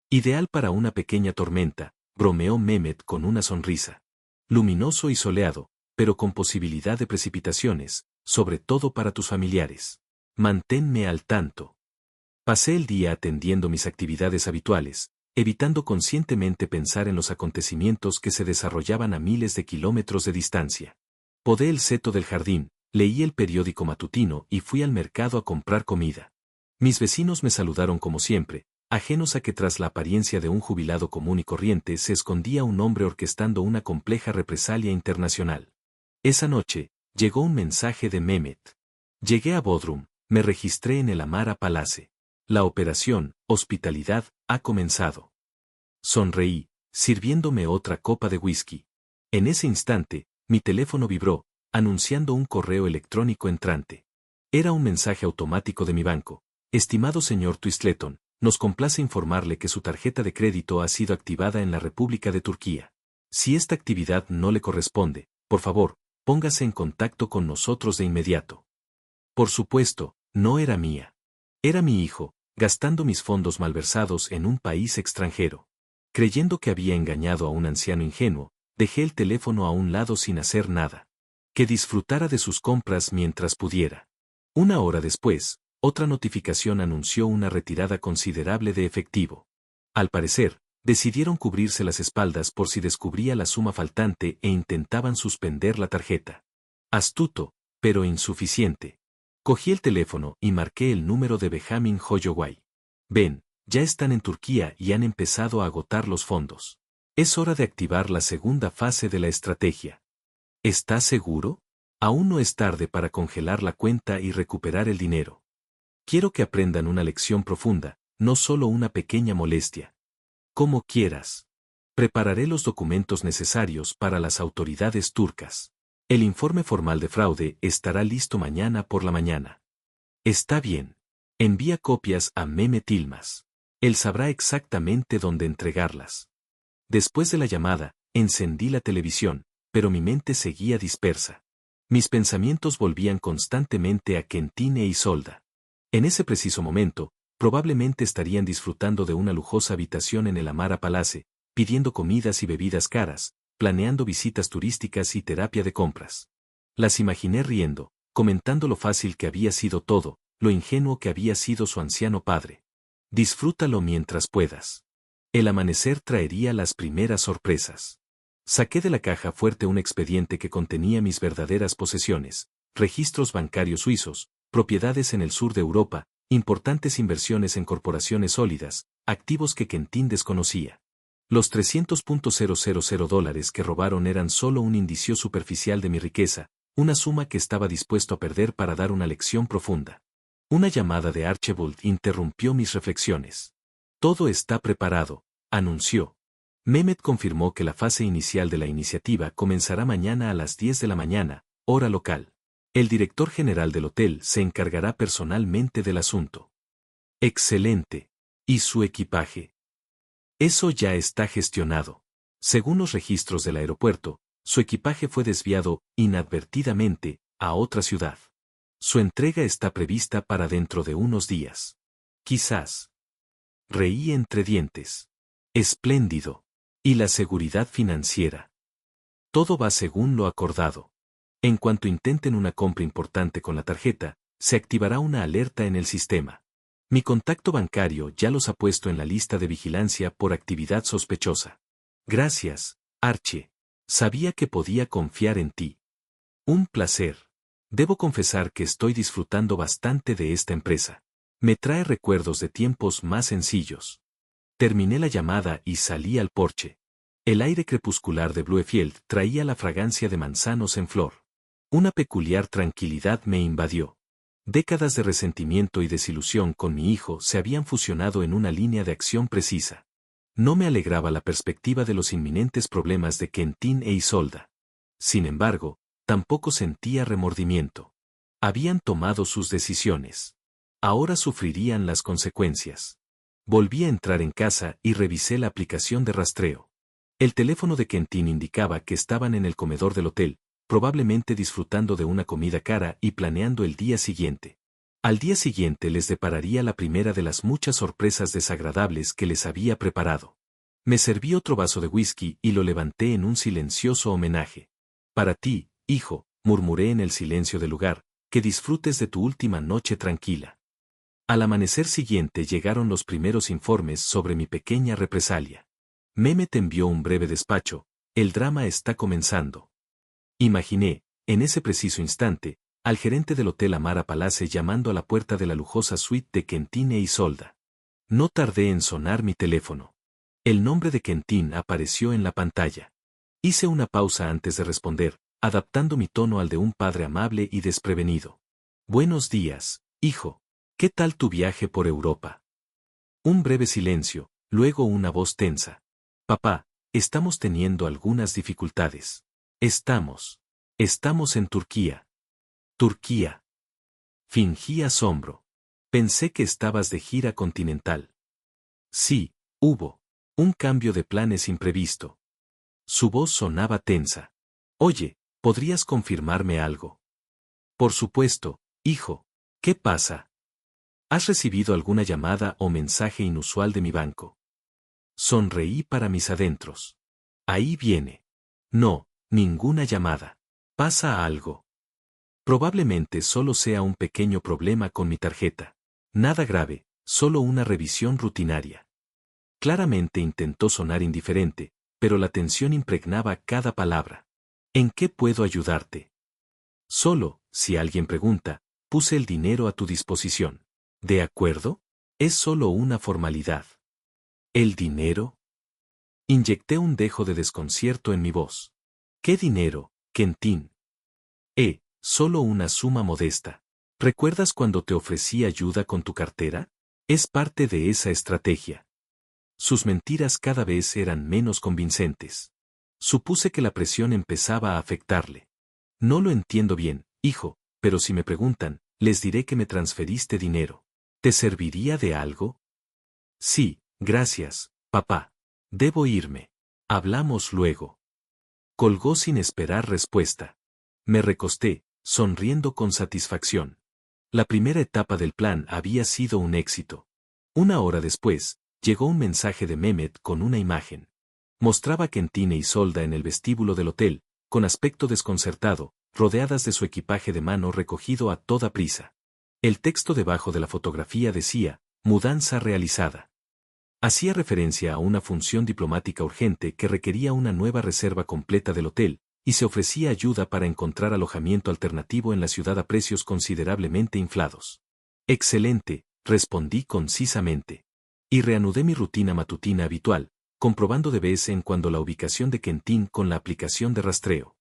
Ideal para una pequeña tormenta, bromeó Mehmet con una sonrisa. Luminoso y soleado, pero con posibilidad de precipitaciones, sobre todo para tus familiares. Manténme al tanto. Pasé el día atendiendo mis actividades habituales, evitando conscientemente pensar en los acontecimientos que se desarrollaban a miles de kilómetros de distancia. Podé el seto del jardín, leí el periódico matutino y fui al mercado a comprar comida. Mis vecinos me saludaron como siempre, ajenos a que tras la apariencia de un jubilado común y corriente se escondía un hombre orquestando una compleja represalia internacional. Esa noche, llegó un mensaje de Mehmet. Llegué a Bodrum, me registré en el Amara Palace. La operación, hospitalidad, ha comenzado. Sonreí, sirviéndome otra copa de whisky. En ese instante, mi teléfono vibró, anunciando un correo electrónico entrante. Era un mensaje automático de mi banco. Estimado señor Twistleton, nos complace informarle que su tarjeta de crédito ha sido activada en la República de Turquía. Si esta actividad no le corresponde, por favor, póngase en contacto con nosotros de inmediato. Por supuesto, no era mía. Era mi hijo, gastando mis fondos malversados en un país extranjero. Creyendo que había engañado a un anciano ingenuo, dejé el teléfono a un lado sin hacer nada. Que disfrutara de sus compras mientras pudiera. Una hora después, otra notificación anunció una retirada considerable de efectivo. Al parecer, decidieron cubrirse las espaldas por si descubría la suma faltante e intentaban suspender la tarjeta. Astuto, pero insuficiente. Cogí el teléfono y marqué el número de Benjamin Holloway. Ven, Ya están en Turquía y han empezado a agotar los fondos. Es hora de activar la segunda fase de la estrategia. ¿Estás seguro? Aún no es tarde para congelar la cuenta y recuperar el dinero. Quiero que aprendan una lección profunda, no solo una pequeña molestia. Como quieras. Prepararé los documentos necesarios para las autoridades turcas. El informe formal de fraude estará listo mañana por la mañana. Está bien. Envía copias a Mehmet Yılmaz. Él sabrá exactamente dónde entregarlas. Después de la llamada, encendí la televisión, pero mi mente seguía dispersa. Mis pensamientos volvían constantemente a Kentin e Isolda. En ese preciso momento, probablemente estarían disfrutando de una lujosa habitación en el Amara Palace, pidiendo comidas y bebidas caras, planeando visitas turísticas y terapia de compras. Las imaginé riendo, comentando lo fácil que había sido todo, lo ingenuo que había sido su anciano padre. Disfrútalo mientras puedas. El amanecer traería las primeras sorpresas. Saqué de la caja fuerte un expediente que contenía mis verdaderas posesiones, registros bancarios suizos, propiedades en el sur de Europa, importantes inversiones en corporaciones sólidas, activos que Kentin desconocía. Los $300,000 que robaron eran solo un indicio superficial de mi riqueza, una suma que estaba dispuesto a perder para dar una lección profunda. Una llamada de Archibald interrumpió mis reflexiones. Todo está preparado, anunció. Mehmet confirmó que la fase inicial de la iniciativa comenzará mañana a las 10 de la mañana, hora local. El director general del hotel se encargará personalmente del asunto. Excelente. ¿Y su equipaje? Eso ya está gestionado. Según los registros del aeropuerto, su equipaje fue desviado, inadvertidamente, a otra ciudad. Su entrega está prevista para dentro de unos días. Quizás. Reí entre dientes. Espléndido. ¿Y la seguridad financiera? Todo va según lo acordado. En cuanto intenten una compra importante con la tarjeta, se activará una alerta en el sistema. Mi contacto bancario ya los ha puesto en la lista de vigilancia por actividad sospechosa. Gracias, Archie. Sabía que podía confiar en ti. Un placer. Debo confesar que estoy disfrutando bastante de esta empresa. Me trae recuerdos de tiempos más sencillos. Terminé la llamada y salí al porche. El aire crepuscular de Bluefield traía la fragancia de manzanos en flor. Una peculiar tranquilidad me invadió. Décadas de resentimiento y desilusión con mi hijo se habían fusionado en una línea de acción precisa. No me alegraba la perspectiva de los inminentes problemas de Kentin e Isolda. Sin embargo, tampoco sentía remordimiento. Habían tomado sus decisiones. Ahora sufrirían las consecuencias. Volví a entrar en casa y revisé la aplicación de rastreo. El teléfono de Kentin indicaba que estaban en el comedor del hotel, probablemente disfrutando de una comida cara y planeando el día siguiente. Al día siguiente les depararía la primera de las muchas sorpresas desagradables que les había preparado. Me serví otro vaso de whisky y lo levanté en un silencioso homenaje. Para ti, hijo, murmuré en el silencio del lugar, que disfrutes de tu última noche tranquila. Al amanecer siguiente llegaron los primeros informes sobre mi pequeña represalia. Mehmet envió un breve despacho, el drama está comenzando. Imaginé, en ese preciso instante, al gerente del Hotel Amara Palace llamando a la puerta de la lujosa suite de Kentin e Isolda. No tardé en sonar mi teléfono. El nombre de Kentin apareció en la pantalla. Hice una pausa antes de responder, adaptando mi tono al de un padre amable y desprevenido. Buenos días, hijo. ¿Qué tal tu viaje por Europa? Un breve silencio, luego una voz tensa. Papá, estamos teniendo algunas dificultades. Estamos en Turquía. Turquía. Fingí asombro. Pensé que estabas de gira continental. Sí, hubo un cambio de planes imprevisto. Su voz sonaba tensa. Oye, ¿podrías confirmarme algo? Por supuesto, hijo. ¿Qué pasa? ¿Has recibido alguna llamada o mensaje inusual de mi banco? Sonreí para mis adentros. Ahí viene. No, ninguna llamada. ¿Pasa algo? Probablemente solo sea un pequeño problema con mi tarjeta. Nada grave, solo una revisión rutinaria. Claramente intentó sonar indiferente, pero la tensión impregnaba cada palabra. ¿En qué puedo ayudarte? Solo, si alguien pregunta, puse el dinero a tu disposición. ¿De acuerdo? Es solo una formalidad. ¿El dinero? Inyecté un dejo de desconcierto en mi voz. ¿Qué dinero, Quentin? Solo una suma modesta. ¿Recuerdas cuando te ofrecí ayuda con tu cartera? Es parte de esa estrategia. Sus mentiras cada vez eran menos convincentes. Supuse que la presión empezaba a afectarle. No lo entiendo bien, hijo, pero si me preguntan, les diré que me transferiste dinero. ¿Te serviría de algo? Sí, gracias, papá. Debo irme. Hablamos luego. Colgó sin esperar respuesta. Me recosté, sonriendo con satisfacción. La primera etapa del plan había sido un éxito. Una hora después, llegó un mensaje de Mehmet con una imagen. Mostraba a Quentin e Isolda en el vestíbulo del hotel, con aspecto desconcertado, rodeadas de su equipaje de mano recogido a toda prisa. El texto debajo de la fotografía decía, mudanza realizada. Hacía referencia a una función diplomática urgente que requería una nueva reserva completa del hotel, y se ofrecía ayuda para encontrar alojamiento alternativo en la ciudad a precios considerablemente inflados. Excelente, respondí concisamente. Y reanudé mi rutina matutina habitual, comprobando de vez en cuando la ubicación de Quentin con la aplicación de rastreo.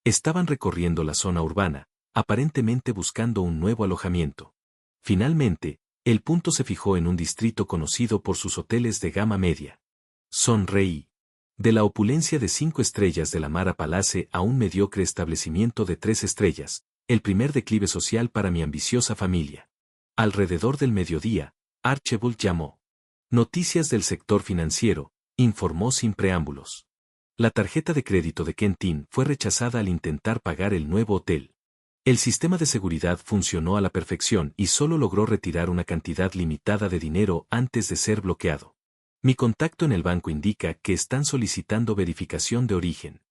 Estaban recorriendo la zona urbana, aparentemente buscando un nuevo alojamiento. Finalmente, el punto se fijó en un distrito conocido por sus hoteles de gama media. Sonreí. De la opulencia de 5 estrellas de la Mara Palace a un mediocre establecimiento de 3 estrellas, el primer declive social para mi ambiciosa familia. Alrededor del mediodía, Archibald llamó. Noticias del sector financiero, informó sin preámbulos. La tarjeta de crédito de Quentin fue rechazada al intentar pagar el nuevo hotel. El sistema de seguridad funcionó a la perfección y solo logró retirar una cantidad limitada de dinero antes de ser bloqueado. Mi contacto en el banco indica que están solicitando verificación de origen.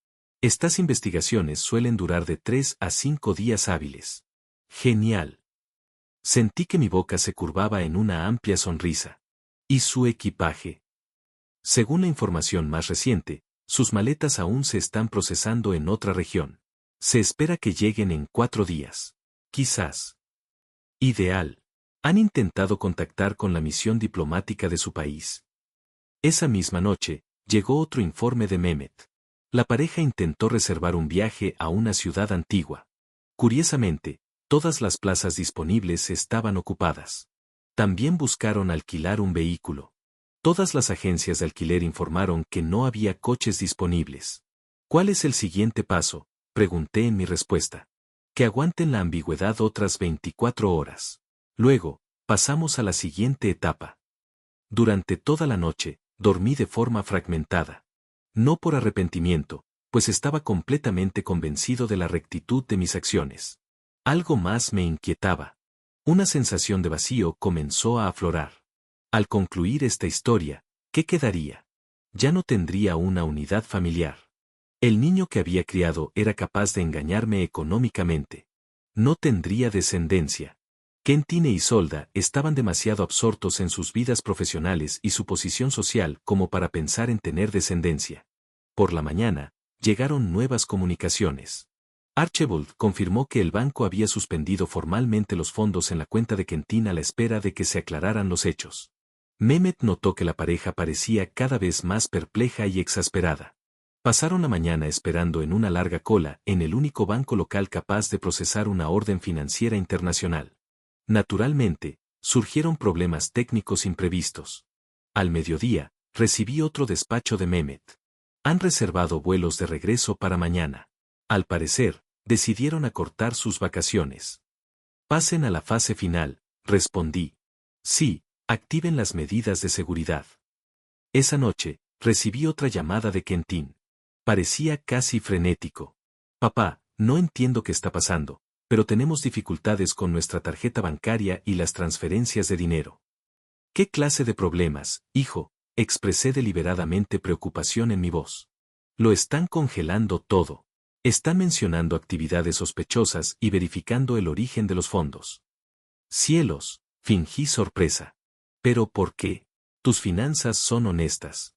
Estas investigaciones suelen durar de 3 a 5 días hábiles. Genial. Sentí que mi boca se curvaba en una amplia sonrisa. ¿Y su equipaje? Según la información más reciente, sus maletas aún se están procesando en otra región. Se espera que lleguen en 4 días. Quizás. Ideal. ¿Han intentado contactar con la misión diplomática de su país? Esa misma noche, llegó otro informe de Mehmet. La pareja intentó reservar un viaje a una ciudad antigua. Curiosamente, todas las plazas disponibles estaban ocupadas. También buscaron alquilar un vehículo. Todas las agencias de alquiler informaron que no había coches disponibles. ¿Cuál es el siguiente paso?, pregunté en mi respuesta. Que aguanten la ambigüedad otras 24 horas. Luego, pasamos a la siguiente etapa. Durante toda la noche, dormí de forma fragmentada. No por arrepentimiento, pues estaba completamente convencido de la rectitud de mis acciones. Algo más me inquietaba. Una sensación de vacío comenzó a aflorar. Al concluir esta historia, ¿qué quedaría? Ya no tendría una unidad familiar. El niño que había criado era capaz de engañarme económicamente. No tendría descendencia. Quentin e Isolda estaban demasiado absortos en sus vidas profesionales y su posición social como para pensar en tener descendencia. Por la mañana, llegaron nuevas comunicaciones. Archibald confirmó que el banco había suspendido formalmente los fondos en la cuenta de Quentin a la espera de que se aclararan los hechos. Mehmet notó que la pareja parecía cada vez más perpleja y exasperada. Pasaron la mañana esperando en una larga cola en el único banco local capaz de procesar una orden financiera internacional. Naturalmente, surgieron problemas técnicos imprevistos. Al mediodía, recibí otro despacho de Mehmet. Han reservado vuelos de regreso para mañana. Al parecer, decidieron acortar sus vacaciones. Pasen a la fase final, respondí. Sí, activen las medidas de seguridad. Esa noche, recibí otra llamada de Quentin. Parecía casi frenético. Papá, no entiendo qué está pasando, pero tenemos dificultades con nuestra tarjeta bancaria y las transferencias de dinero. ¿Qué clase de problemas, hijo? Expresé deliberadamente preocupación en mi voz. Lo están congelando todo. Están mencionando actividades sospechosas y verificando el origen de los fondos. Cielos, fingí sorpresa. ¿Pero por qué? Tus finanzas son honestas.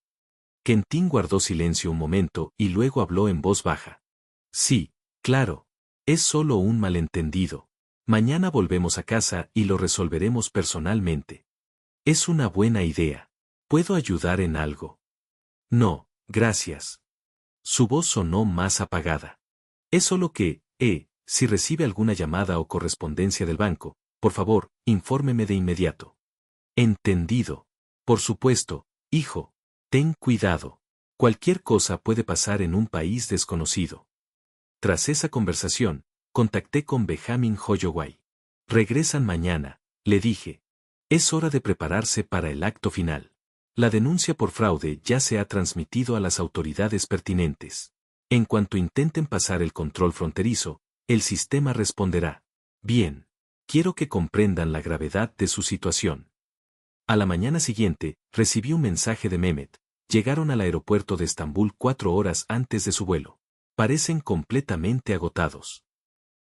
Quentin guardó silencio un momento y luego habló en voz baja. Sí, claro. Es solo un malentendido. Mañana volvemos a casa y lo resolveremos personalmente. Es una buena idea. ¿Puedo ayudar en algo? No, gracias. Su voz sonó más apagada. Es solo que, si recibe alguna llamada o correspondencia del banco, por favor, infórmeme de inmediato. Entendido. Por supuesto, hijo. Ten cuidado. Cualquier cosa puede pasar en un país desconocido. Tras esa conversación, contacté con Benjamin Holloway. Regresan mañana, le dije. Es hora de prepararse para el acto final. La denuncia por fraude ya se ha transmitido a las autoridades pertinentes. En cuanto intenten pasar el control fronterizo, el sistema responderá. Bien. Quiero que comprendan la gravedad de su situación. A la mañana siguiente, recibí un mensaje de Mehmet. Llegaron al aeropuerto de Estambul 4 horas antes de su vuelo. Parecen completamente agotados.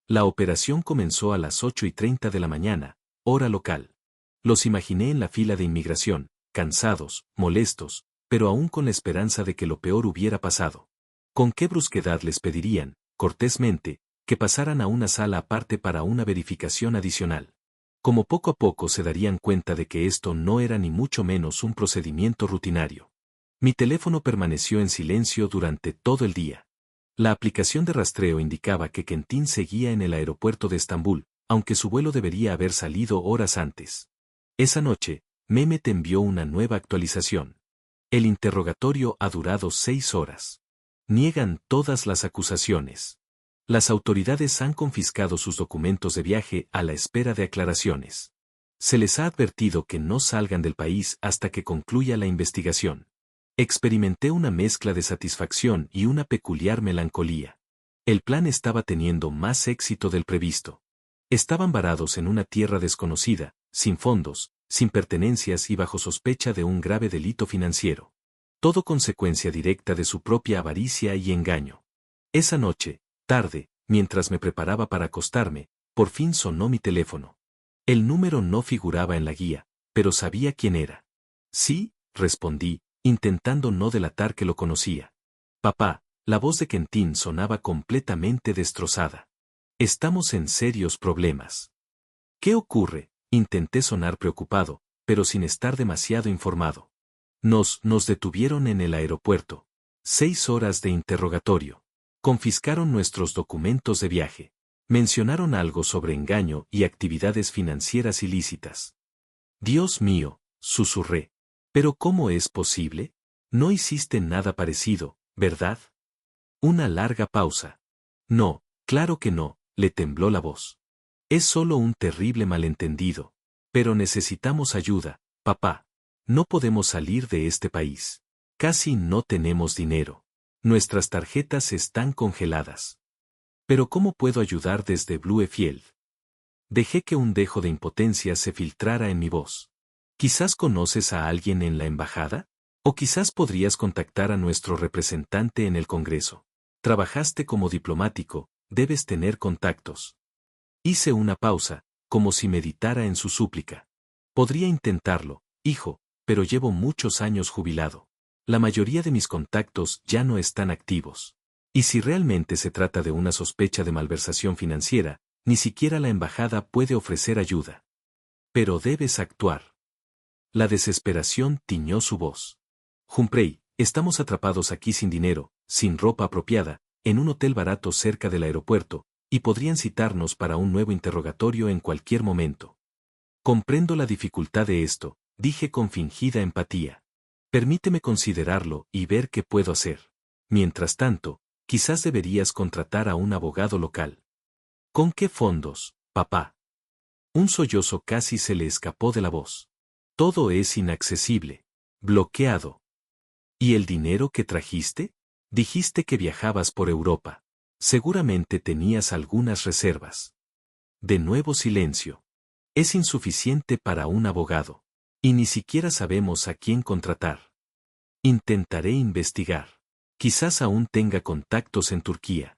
La operación comenzó a las 8:30 de la mañana, hora local. Los imaginé en la fila de inmigración, cansados, molestos, pero aún con la esperanza de que lo peor hubiera pasado. ¿Con qué brusquedad les pedirían, cortésmente, que pasaran a una sala aparte para una verificación adicional? Como poco a poco se darían cuenta de que esto no era ni mucho menos un procedimiento rutinario. Mi teléfono permaneció en silencio durante todo el día. La aplicación de rastreo indicaba que Kentin seguía en el aeropuerto de Estambul, aunque su vuelo debería haber salido horas antes. Esa noche, Mehmet envió una nueva actualización. El interrogatorio ha durado 6 horas. Niegan todas las acusaciones. Las autoridades han confiscado sus documentos de viaje a la espera de aclaraciones. Se les ha advertido que no salgan del país hasta que concluya la investigación. Experimenté una mezcla de satisfacción y una peculiar melancolía. El plan estaba teniendo más éxito del previsto. Estaban varados en una tierra desconocida, sin fondos, sin pertenencias y bajo sospecha de un grave delito financiero. Todo consecuencia directa de su propia avaricia y engaño. Esa noche, tarde, mientras me preparaba para acostarme, por fin sonó mi teléfono. El número no figuraba en la guía, pero sabía quién era. Sí, respondí, intentando no delatar que lo conocía. Papá, la voz de Kentin sonaba completamente destrozada. Estamos en serios problemas. ¿Qué ocurre? Intenté sonar preocupado, pero sin estar demasiado informado. Nos detuvieron en el aeropuerto. 6 horas de interrogatorio. Confiscaron nuestros documentos de viaje. Mencionaron algo sobre engaño y actividades financieras ilícitas. Dios mío, susurré. ¿Pero cómo es posible? No hiciste nada parecido, ¿verdad? Una larga pausa. No, claro que no, le tembló la voz. Es solo un terrible malentendido. Pero necesitamos ayuda, papá. No podemos salir de este país. Casi no tenemos dinero. Nuestras tarjetas están congeladas. ¿Pero cómo puedo ayudar desde Bluefield? Dejé que un dejo de impotencia se filtrara en mi voz. ¿Quizás conoces a alguien en la embajada? ¿O quizás podrías contactar a nuestro representante en el Congreso? Trabajaste como diplomático, debes tener contactos. Hice una pausa, como si meditara en su súplica. Podría intentarlo, hijo, pero llevo muchos años jubilado. La mayoría de mis contactos ya no están activos. Y si realmente se trata de una sospecha de malversación financiera, ni siquiera la embajada puede ofrecer ayuda. Pero debes actuar. La desesperación tiñó su voz. Humphrey, estamos atrapados aquí sin dinero, sin ropa apropiada, en un hotel barato cerca del aeropuerto, y podrían citarnos para un nuevo interrogatorio en cualquier momento. Comprendo la dificultad de esto, dije con fingida empatía. Permíteme considerarlo y ver qué puedo hacer. Mientras tanto, quizás deberías contratar a un abogado local. ¿Con qué fondos, papá? Un sollozo casi se le escapó de la voz. Todo es inaccesible. Bloqueado. ¿Y el dinero que trajiste? Dijiste que viajabas por Europa. Seguramente tenías algunas reservas. De nuevo silencio. Es insuficiente para un abogado. Y ni siquiera sabemos a quién contratar. Intentaré investigar. Quizás aún tenga contactos en Turquía.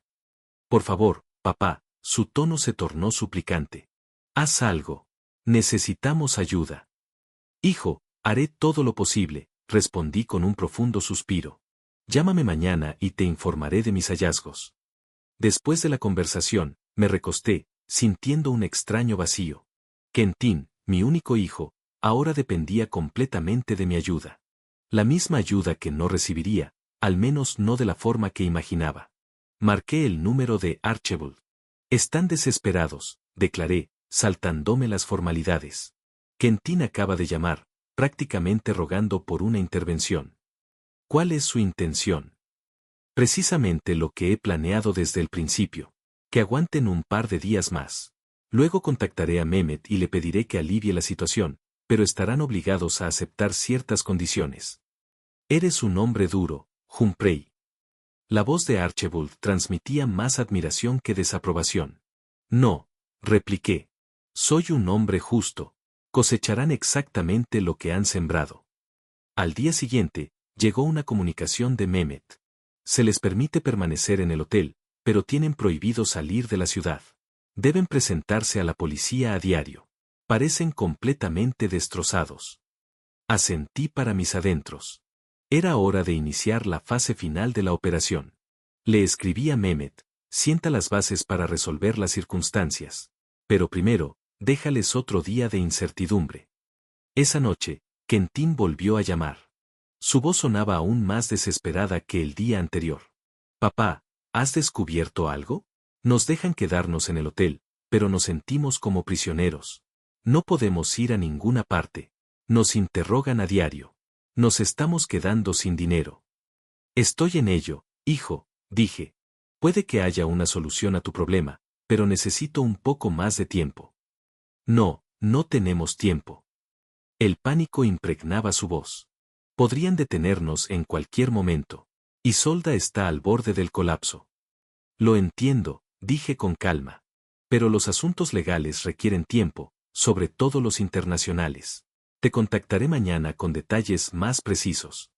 Por favor, papá, su tono se tornó suplicante. Haz algo. Necesitamos ayuda. Hijo, haré todo lo posible, respondí con un profundo suspiro. Llámame mañana y te informaré de mis hallazgos. Después de la conversación, me recosté, sintiendo un extraño vacío. Kentin, mi único hijo, ahora dependía completamente de mi ayuda. La misma ayuda que no recibiría, al menos no de la forma que imaginaba. Marqué el número de Archibald. Están desesperados, declaré, saltándome las formalidades. Quentin acaba de llamar, prácticamente rogando por una intervención. ¿Cuál es su intención? Precisamente lo que he planeado desde el principio. Que aguanten un par de días más. Luego contactaré a Mehmet y le pediré que alivie la situación, pero estarán obligados a aceptar ciertas condiciones. Eres un hombre duro, Humphrey. La voz de Archibald transmitía más admiración que desaprobación. No, repliqué. Soy un hombre justo. Cosecharán exactamente lo que han sembrado. Al día siguiente, llegó una comunicación de Mehmet. Se les permite permanecer en el hotel, pero tienen prohibido salir de la ciudad. Deben presentarse a la policía a diario. Parecen completamente destrozados. Asentí para mis adentros. Era hora de iniciar la fase final de la operación. Le escribí a Mehmet, sienta las bases para resolver las circunstancias. Pero primero, déjales otro día de incertidumbre. Esa noche, Quentin volvió a llamar. Su voz sonaba aún más desesperada que el día anterior. Papá, ¿has descubierto algo? Nos dejan quedarnos en el hotel, pero nos sentimos como prisioneros. No podemos ir a ninguna parte. Nos interrogan a diario. Nos estamos quedando sin dinero. Estoy en ello, hijo, dije. Puede que haya una solución a tu problema, pero necesito un poco más de tiempo. No, no tenemos tiempo. El pánico impregnaba su voz. Podrían detenernos en cualquier momento. Isolda está al borde del colapso. Lo entiendo, dije con calma. Pero los asuntos legales requieren tiempo, sobre todo los internacionales. Te contactaré mañana con detalles más precisos.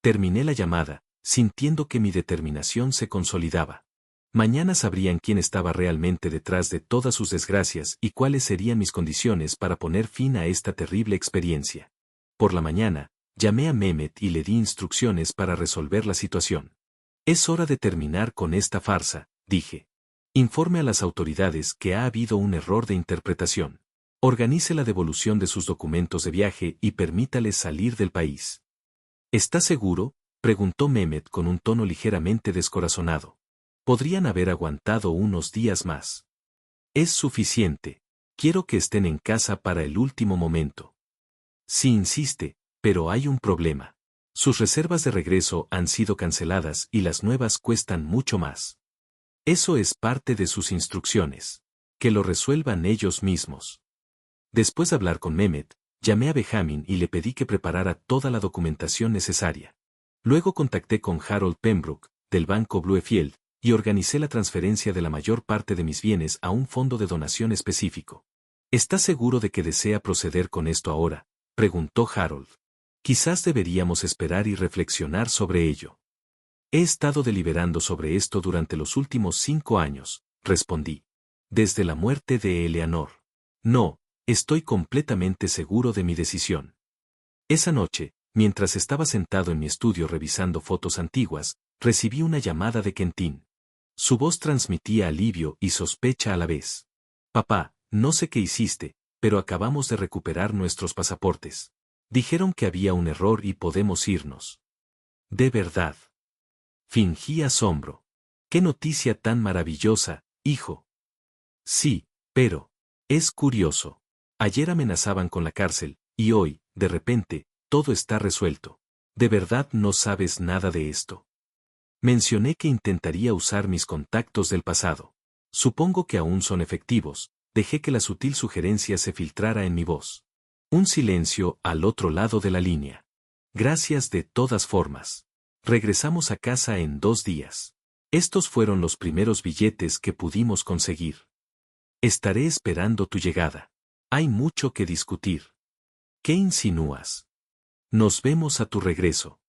Terminé la llamada, sintiendo que mi determinación se consolidaba. Mañana sabrían quién estaba realmente detrás de todas sus desgracias y cuáles serían mis condiciones para poner fin a esta terrible experiencia. Por la mañana, llamé a Mehmet y le di instrucciones para resolver la situación. Es hora de terminar con esta farsa, dije. Informe a las autoridades que ha habido un error de interpretación. Organice la devolución de sus documentos de viaje y permítales salir del país. ¿Está seguro?, preguntó Mehmet con un tono ligeramente descorazonado. Podrían haber aguantado unos días más. Es suficiente. Quiero que estén en casa para el último momento. Sí insiste, pero hay un problema. Sus reservas de regreso han sido canceladas y las nuevas cuestan mucho más. Eso es parte de sus instrucciones. Que lo resuelvan ellos mismos. Después de hablar con Mehmet, llamé a Benjamin y le pedí que preparara toda la documentación necesaria. Luego contacté con Harold Pembroke, del banco Bluefield, y organicé la transferencia de la mayor parte de mis bienes a un fondo de donación específico. ¿Estás seguro de que desea proceder con esto ahora?, preguntó Harold. Quizás deberíamos esperar y reflexionar sobre ello. He estado deliberando sobre esto durante los últimos 5 años, respondí. Desde la muerte de Eleanor. No, estoy completamente seguro de mi decisión. Esa noche, mientras estaba sentado en mi estudio revisando fotos antiguas, recibí una llamada de Quentin. Su voz transmitía alivio y sospecha a la vez. Papá, no sé qué hiciste, pero acabamos de recuperar nuestros pasaportes. Dijeron que había un error y podemos irnos. ¿De verdad? Fingí asombro. ¡Qué noticia tan maravillosa, hijo! Sí, pero... es curioso. Ayer amenazaban con la cárcel, y hoy, de repente, todo está resuelto. ¿De verdad no sabes nada de esto? Mencioné que intentaría usar mis contactos del pasado. Supongo que aún son efectivos. Dejé que la sutil sugerencia se filtrara en mi voz. Un silencio al otro lado de la línea. Gracias de todas formas. Regresamos a casa en 2 días. Estos fueron los primeros billetes que pudimos conseguir. Estaré esperando tu llegada. Hay mucho que discutir. ¿Qué insinúas? Nos vemos a tu regreso.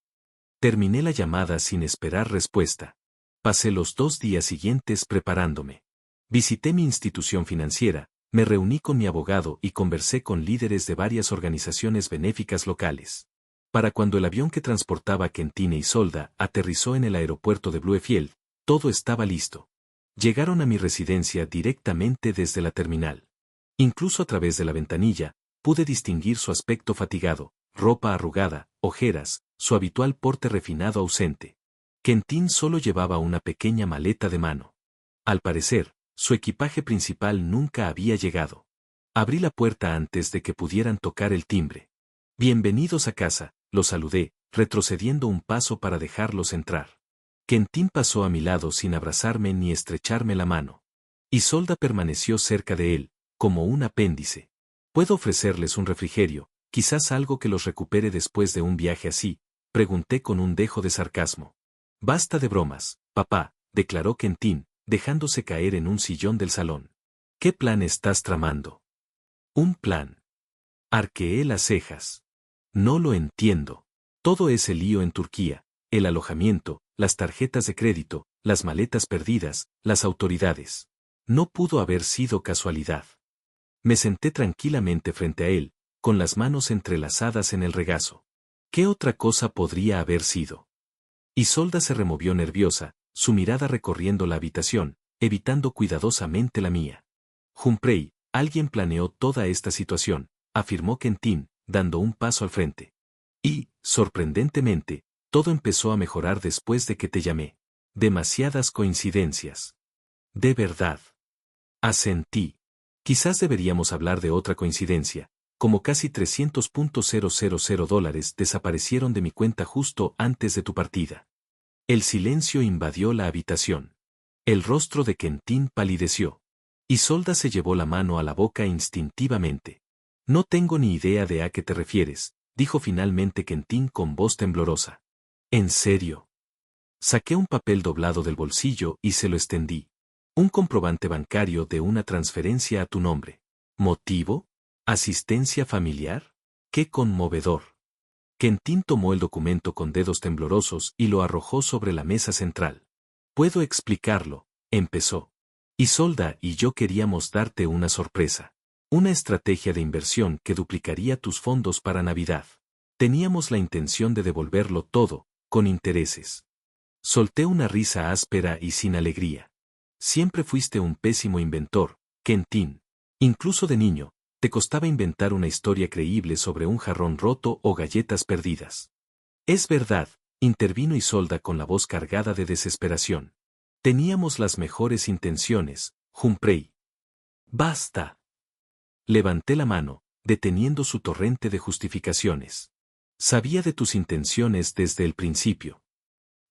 Terminé la llamada sin esperar respuesta. Pasé los 2 días siguientes preparándome. Visité mi institución financiera, me reuní con mi abogado y conversé con líderes de varias organizaciones benéficas locales. Para cuando el avión que transportaba a Quentin e Isolda aterrizó en el aeropuerto de Bluefield, todo estaba listo. Llegaron a mi residencia directamente desde la terminal. Incluso a través de la ventanilla, Pude distinguir su aspecto fatigado, ropa arrugada, ojeras, su habitual porte refinado ausente. Quentin solo llevaba una pequeña maleta de mano. Al parecer, su equipaje principal nunca había llegado. Abrí la puerta antes de que pudieran tocar el timbre. Bienvenidos a casa, los saludé, retrocediendo un paso para dejarlos entrar. Quentin pasó a mi lado sin abrazarme ni estrecharme la mano. Isolda permaneció cerca de él, como un apéndice. ¿Puedo ofrecerles un refrigerio, quizás algo que los recupere después de un viaje así? Pregunté con un dejo de sarcasmo. Basta de bromas, papá, declaró Quentin, dejándose caer en un sillón del salón. ¿Qué plan estás tramando? ¿Un plan? Arqueé las cejas. No lo entiendo. Todo ese lío en Turquía, el alojamiento, las tarjetas de crédito, las maletas perdidas, las autoridades. No pudo haber sido casualidad. Me senté tranquilamente frente a él, con las manos entrelazadas en el regazo. ¿Qué otra cosa podría haber sido? Isolda se removió nerviosa, su mirada recorriendo la habitación, evitando cuidadosamente la mía. Humphrey, alguien planeó toda esta situación, afirmó Quentin, dando un paso al frente. Y, sorprendentemente, todo empezó a mejorar después de que te llamé. Demasiadas coincidencias. De verdad. Asentí. Quizás deberíamos hablar de otra coincidencia, como casi $300,000 desaparecieron de mi cuenta justo antes de tu partida. El silencio invadió la habitación. El rostro de Quentin palideció. Isolda se llevó la mano a la boca instintivamente. No tengo ni idea de a qué te refieres, dijo finalmente Quentin con voz temblorosa. ¿En serio? Saqué un papel doblado del bolsillo y se lo extendí. Un comprobante bancario de una transferencia a tu nombre. ¿Motivo? ¿Asistencia familiar? ¡Qué conmovedor! Quentin tomó el documento con dedos temblorosos y lo arrojó sobre la mesa central. Puedo explicarlo, empezó. Isolda y yo queríamos darte una sorpresa. Una estrategia de inversión que duplicaría tus fondos para Navidad. Teníamos la intención de devolverlo todo, con intereses. Solté una risa áspera y sin alegría. Siempre fuiste un pésimo inventor, Quentin. Incluso de niño, te costaba inventar una historia creíble sobre un jarrón roto o galletas perdidas. Es verdad, intervino Isolda con la voz cargada de desesperación. Teníamos las mejores intenciones, Humphrey. ¡Basta! Levanté la mano, deteniendo su torrente de justificaciones. Sabía de tus intenciones desde el principio.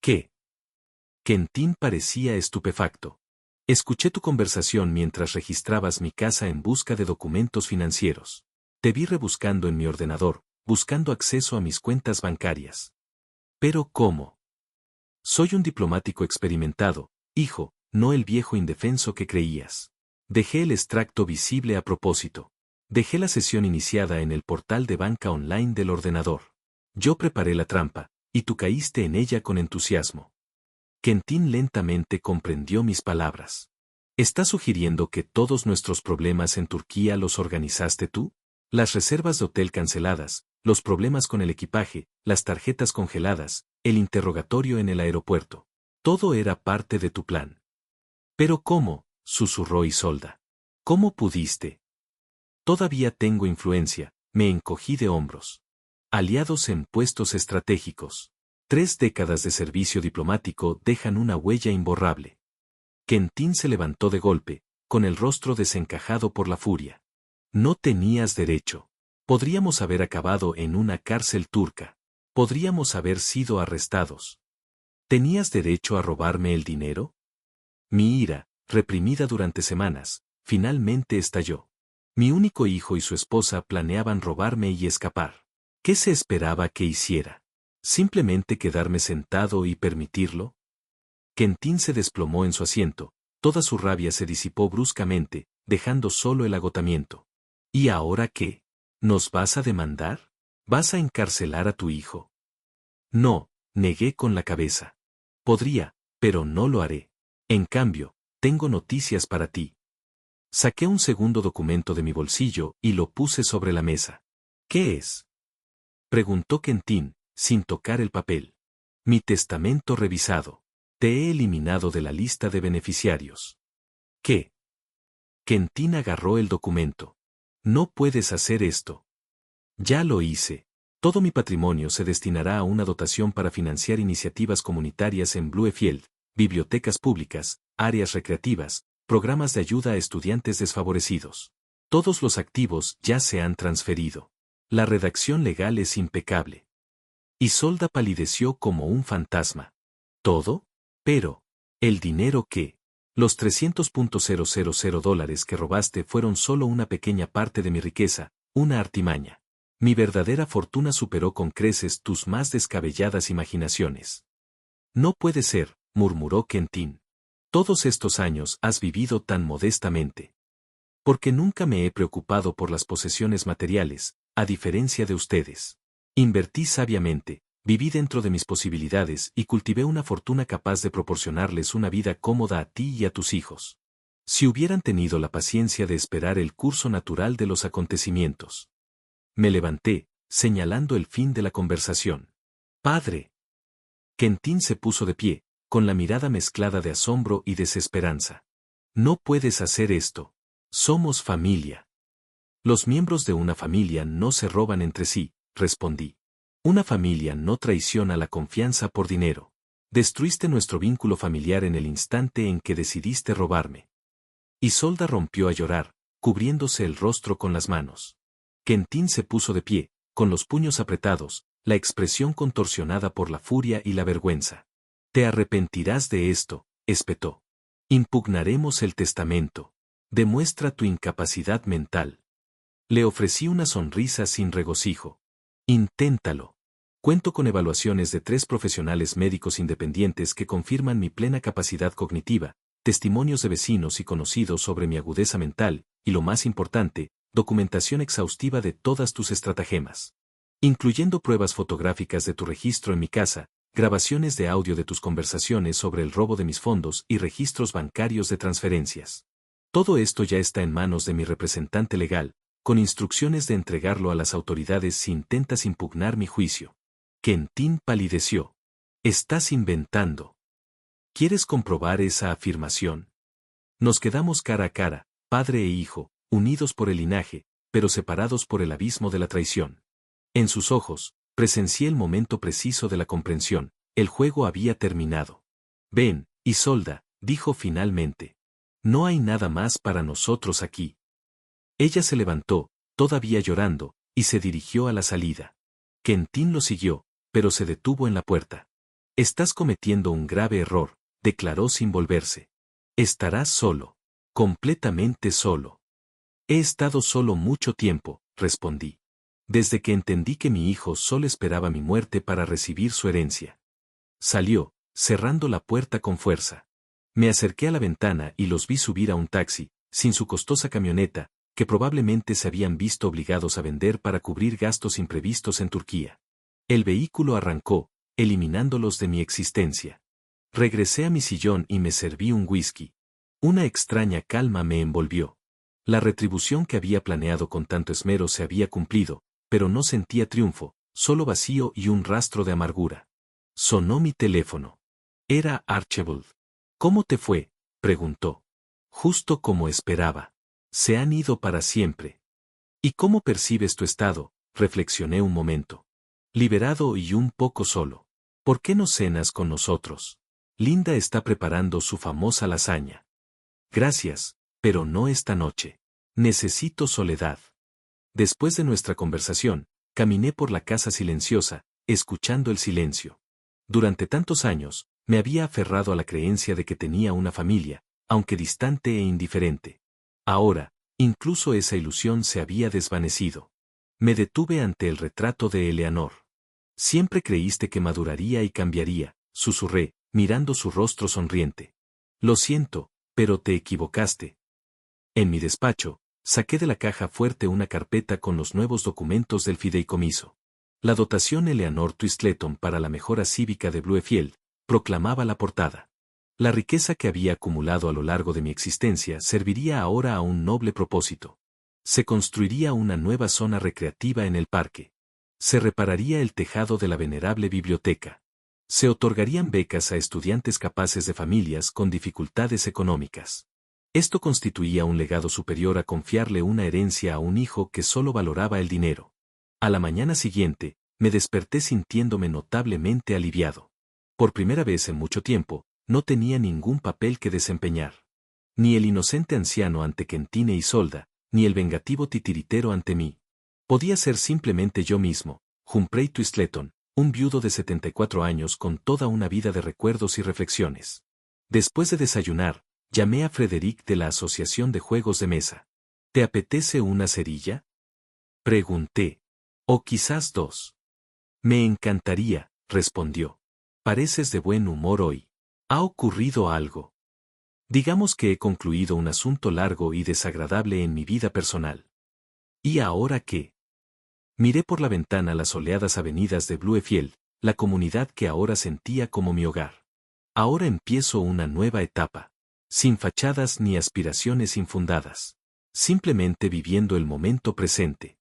¿Qué? Quentin parecía estupefacto. Escuché tu conversación mientras registrabas mi casa en busca de documentos financieros. Te vi rebuscando en mi ordenador, buscando acceso a mis cuentas bancarias. ¿Pero cómo? Soy un diplomático experimentado, hijo, no el viejo indefenso que creías. Dejé el extracto visible a propósito. Dejé la sesión iniciada en el portal de banca online del ordenador. Yo preparé la trampa, y tú caíste en ella con entusiasmo. Quentin lentamente comprendió mis palabras. ¿Estás sugiriendo que todos nuestros problemas en Turquía los organizaste tú? Las reservas de hotel canceladas, los problemas con el equipaje, las tarjetas congeladas, el interrogatorio en el aeropuerto. Todo era parte de tu plan. ¿Pero cómo? Susurró Isolda. ¿Cómo pudiste? Todavía tengo influencia, me encogí de hombros. Aliados en puestos estratégicos. 3 décadas de servicio diplomático dejan una huella imborrable. Quentin se levantó de golpe, con el rostro desencajado por la furia. No tenías derecho. Podríamos haber acabado en una cárcel turca. Podríamos haber sido arrestados. ¿Tenías derecho a robarme el dinero? Mi ira, reprimida durante semanas, finalmente estalló. Mi único hijo y su esposa planeaban robarme y escapar. ¿Qué se esperaba que hiciera? ¿Simplemente quedarme sentado y permitirlo? Quentin se desplomó en su asiento, toda su rabia se disipó bruscamente, dejando solo el agotamiento. ¿Y ahora qué? ¿Nos vas a demandar? ¿Vas a encarcelar a tu hijo? No, negué con la cabeza. Podría, pero no lo haré. En cambio, tengo noticias para ti. Saqué un segundo documento de mi bolsillo y lo puse sobre la mesa. ¿Qué es? Preguntó Quentin, sin tocar el papel. Mi testamento revisado. Te he eliminado de la lista de beneficiarios. ¿Qué? Quentin agarró el documento. No puedes hacer esto. Ya lo hice. Todo mi patrimonio se destinará a una dotación para financiar iniciativas comunitarias en Bluefield, bibliotecas públicas, áreas recreativas, programas de ayuda a estudiantes desfavorecidos. Todos los activos ya se han transferido. La redacción legal es impecable. Isolda palideció como un fantasma. ¿Todo? Pero, ¿el dinero qué? Los $300,000 que robaste fueron solo una pequeña parte de mi riqueza, una artimaña. Mi verdadera fortuna superó con creces tus más descabelladas imaginaciones. No puede ser, murmuró Quentin. Todos estos años has vivido tan modestamente. Porque nunca me he preocupado por las posesiones materiales, a diferencia de ustedes. Invertí sabiamente, viví dentro de mis posibilidades y cultivé una fortuna capaz de proporcionarles una vida cómoda a ti y a tus hijos. Si hubieran tenido la paciencia de esperar el curso natural de los acontecimientos. Me levanté, señalando el fin de la conversación. Padre. Quentin se puso de pie, con la mirada mezclada de asombro y desesperanza. No puedes hacer esto. Somos familia. Los miembros de una familia no se roban entre sí, respondí. Una familia no traiciona la confianza por dinero. Destruiste nuestro vínculo familiar en el instante en que decidiste robarme. Isolda rompió a llorar, cubriéndose el rostro con las manos. Quentin se puso de pie, con los puños apretados, la expresión contorsionada por la furia y la vergüenza. Te arrepentirás de esto, espetó. Impugnaremos el testamento. Demuestra tu incapacidad mental. Le ofrecí una sonrisa sin regocijo. Inténtalo. Cuento con evaluaciones de 3 profesionales médicos independientes que confirman mi plena capacidad cognitiva, testimonios de vecinos y conocidos sobre mi agudeza mental, y lo más importante, documentación exhaustiva de todas tus estratagemas. Incluyendo pruebas fotográficas de tu registro en mi casa, grabaciones de audio de tus conversaciones sobre el robo de mis fondos y registros bancarios de transferencias. Todo esto ya está en manos de mi representante legal, con instrucciones de entregarlo a las autoridades si intentas impugnar mi juicio. Quentin palideció. Estás inventando. ¿Quieres comprobar esa afirmación? Nos quedamos cara a cara, padre e hijo, unidos por el linaje, pero separados por el abismo de la traición. En sus ojos, presencié el momento preciso de la comprensión, el juego había terminado. Ven, Isolda, dijo finalmente. No hay nada más para nosotros aquí. Ella se levantó, todavía llorando, y se dirigió a la salida. Quentin lo siguió, pero se detuvo en la puerta. Estás cometiendo un grave error, declaró sin volverse. Estarás solo. Completamente solo. He estado solo mucho tiempo, respondí. Desde que entendí que mi hijo solo esperaba mi muerte para recibir su herencia. Salió, cerrando la puerta con fuerza. Me acerqué a la ventana y los vi subir a un taxi, sin su costosa camioneta, que probablemente se habían visto obligados a vender para cubrir gastos imprevistos en Turquía. El vehículo arrancó, eliminándolos de mi existencia. Regresé a mi sillón y me serví un whisky. Una extraña calma me envolvió. La retribución que había planeado con tanto esmero se había cumplido, pero no sentía triunfo, solo vacío y un rastro de amargura. Sonó mi teléfono. Era Archibald. ¿Cómo te fue?, preguntó. Justo como esperaba. Se han ido para siempre. ¿Y cómo percibes tu estado?, reflexioné un momento. Liberado y un poco solo. ¿Por qué no cenas con nosotros? Linda está preparando su famosa lasaña. Gracias, pero no esta noche. Necesito soledad. Después de nuestra conversación, caminé por la casa silenciosa, escuchando el silencio. Durante tantos años, me había aferrado a la creencia de que tenía una familia, aunque distante e indiferente. Ahora, incluso esa ilusión se había desvanecido. Me detuve ante el retrato de Eleanor. Siempre creíste que maduraría y cambiaría, susurré, mirando su rostro sonriente. Lo siento, pero te equivocaste. En mi despacho, saqué de la caja fuerte una carpeta con los nuevos documentos del fideicomiso. La dotación Eleanor Twistleton para la mejora cívica de Bluefield, proclamaba la portada. La riqueza que había acumulado a lo largo de mi existencia serviría ahora a un noble propósito. Se construiría una nueva zona recreativa en el parque. Se repararía el tejado de la venerable biblioteca. Se otorgarían becas a estudiantes capaces de familias con dificultades económicas. Esto constituía un legado superior a confiarle una herencia a un hijo que solo valoraba el dinero. A la mañana siguiente, me desperté sintiéndome notablemente aliviado. Por primera vez en mucho tiempo, no tenía ningún papel que desempeñar. Ni el inocente anciano ante Quentin e Isolda, ni el vengativo titiritero ante mí. Podía ser simplemente yo mismo, Humphrey Twistleton, un viudo de 74 años con toda una vida de recuerdos y reflexiones. Después de desayunar, llamé a Frederick de la Asociación de Juegos de Mesa. ¿Te apetece una cerilla? Pregunté. O quizás dos. Me encantaría, respondió. Pareces de buen humor hoy. ¿Ha ocurrido algo? Digamos que he concluido un asunto largo y desagradable en mi vida personal. ¿Y ahora qué? Miré por la ventana las soleadas avenidas de Bluefield, la comunidad que ahora sentía como mi hogar. Ahora empiezo una nueva etapa. Sin fachadas ni aspiraciones infundadas. Simplemente viviendo el momento presente.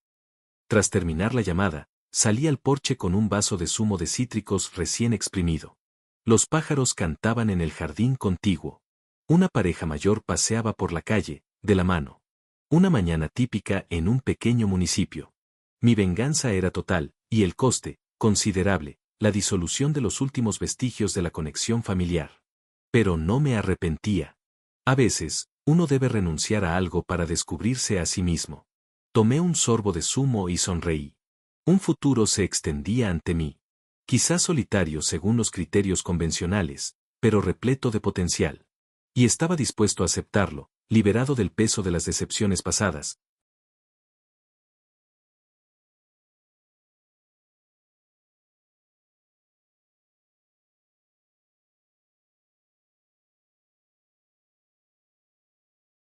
Tras terminar la llamada, salí al porche con un vaso de zumo de cítricos recién exprimido. Los pájaros cantaban en el jardín contiguo. Una pareja mayor paseaba por la calle, de la mano. Una mañana típica en un pequeño municipio. Mi venganza era total, y el coste, considerable, la disolución de los últimos vestigios de la conexión familiar. Pero no me arrepentía. A veces, uno debe renunciar a algo para descubrirse a sí mismo. Tomé un sorbo de zumo y sonreí. Un futuro se extendía ante mí. Quizás solitario según los criterios convencionales, pero repleto de potencial. Y estaba dispuesto a aceptarlo, liberado del peso de las decepciones pasadas,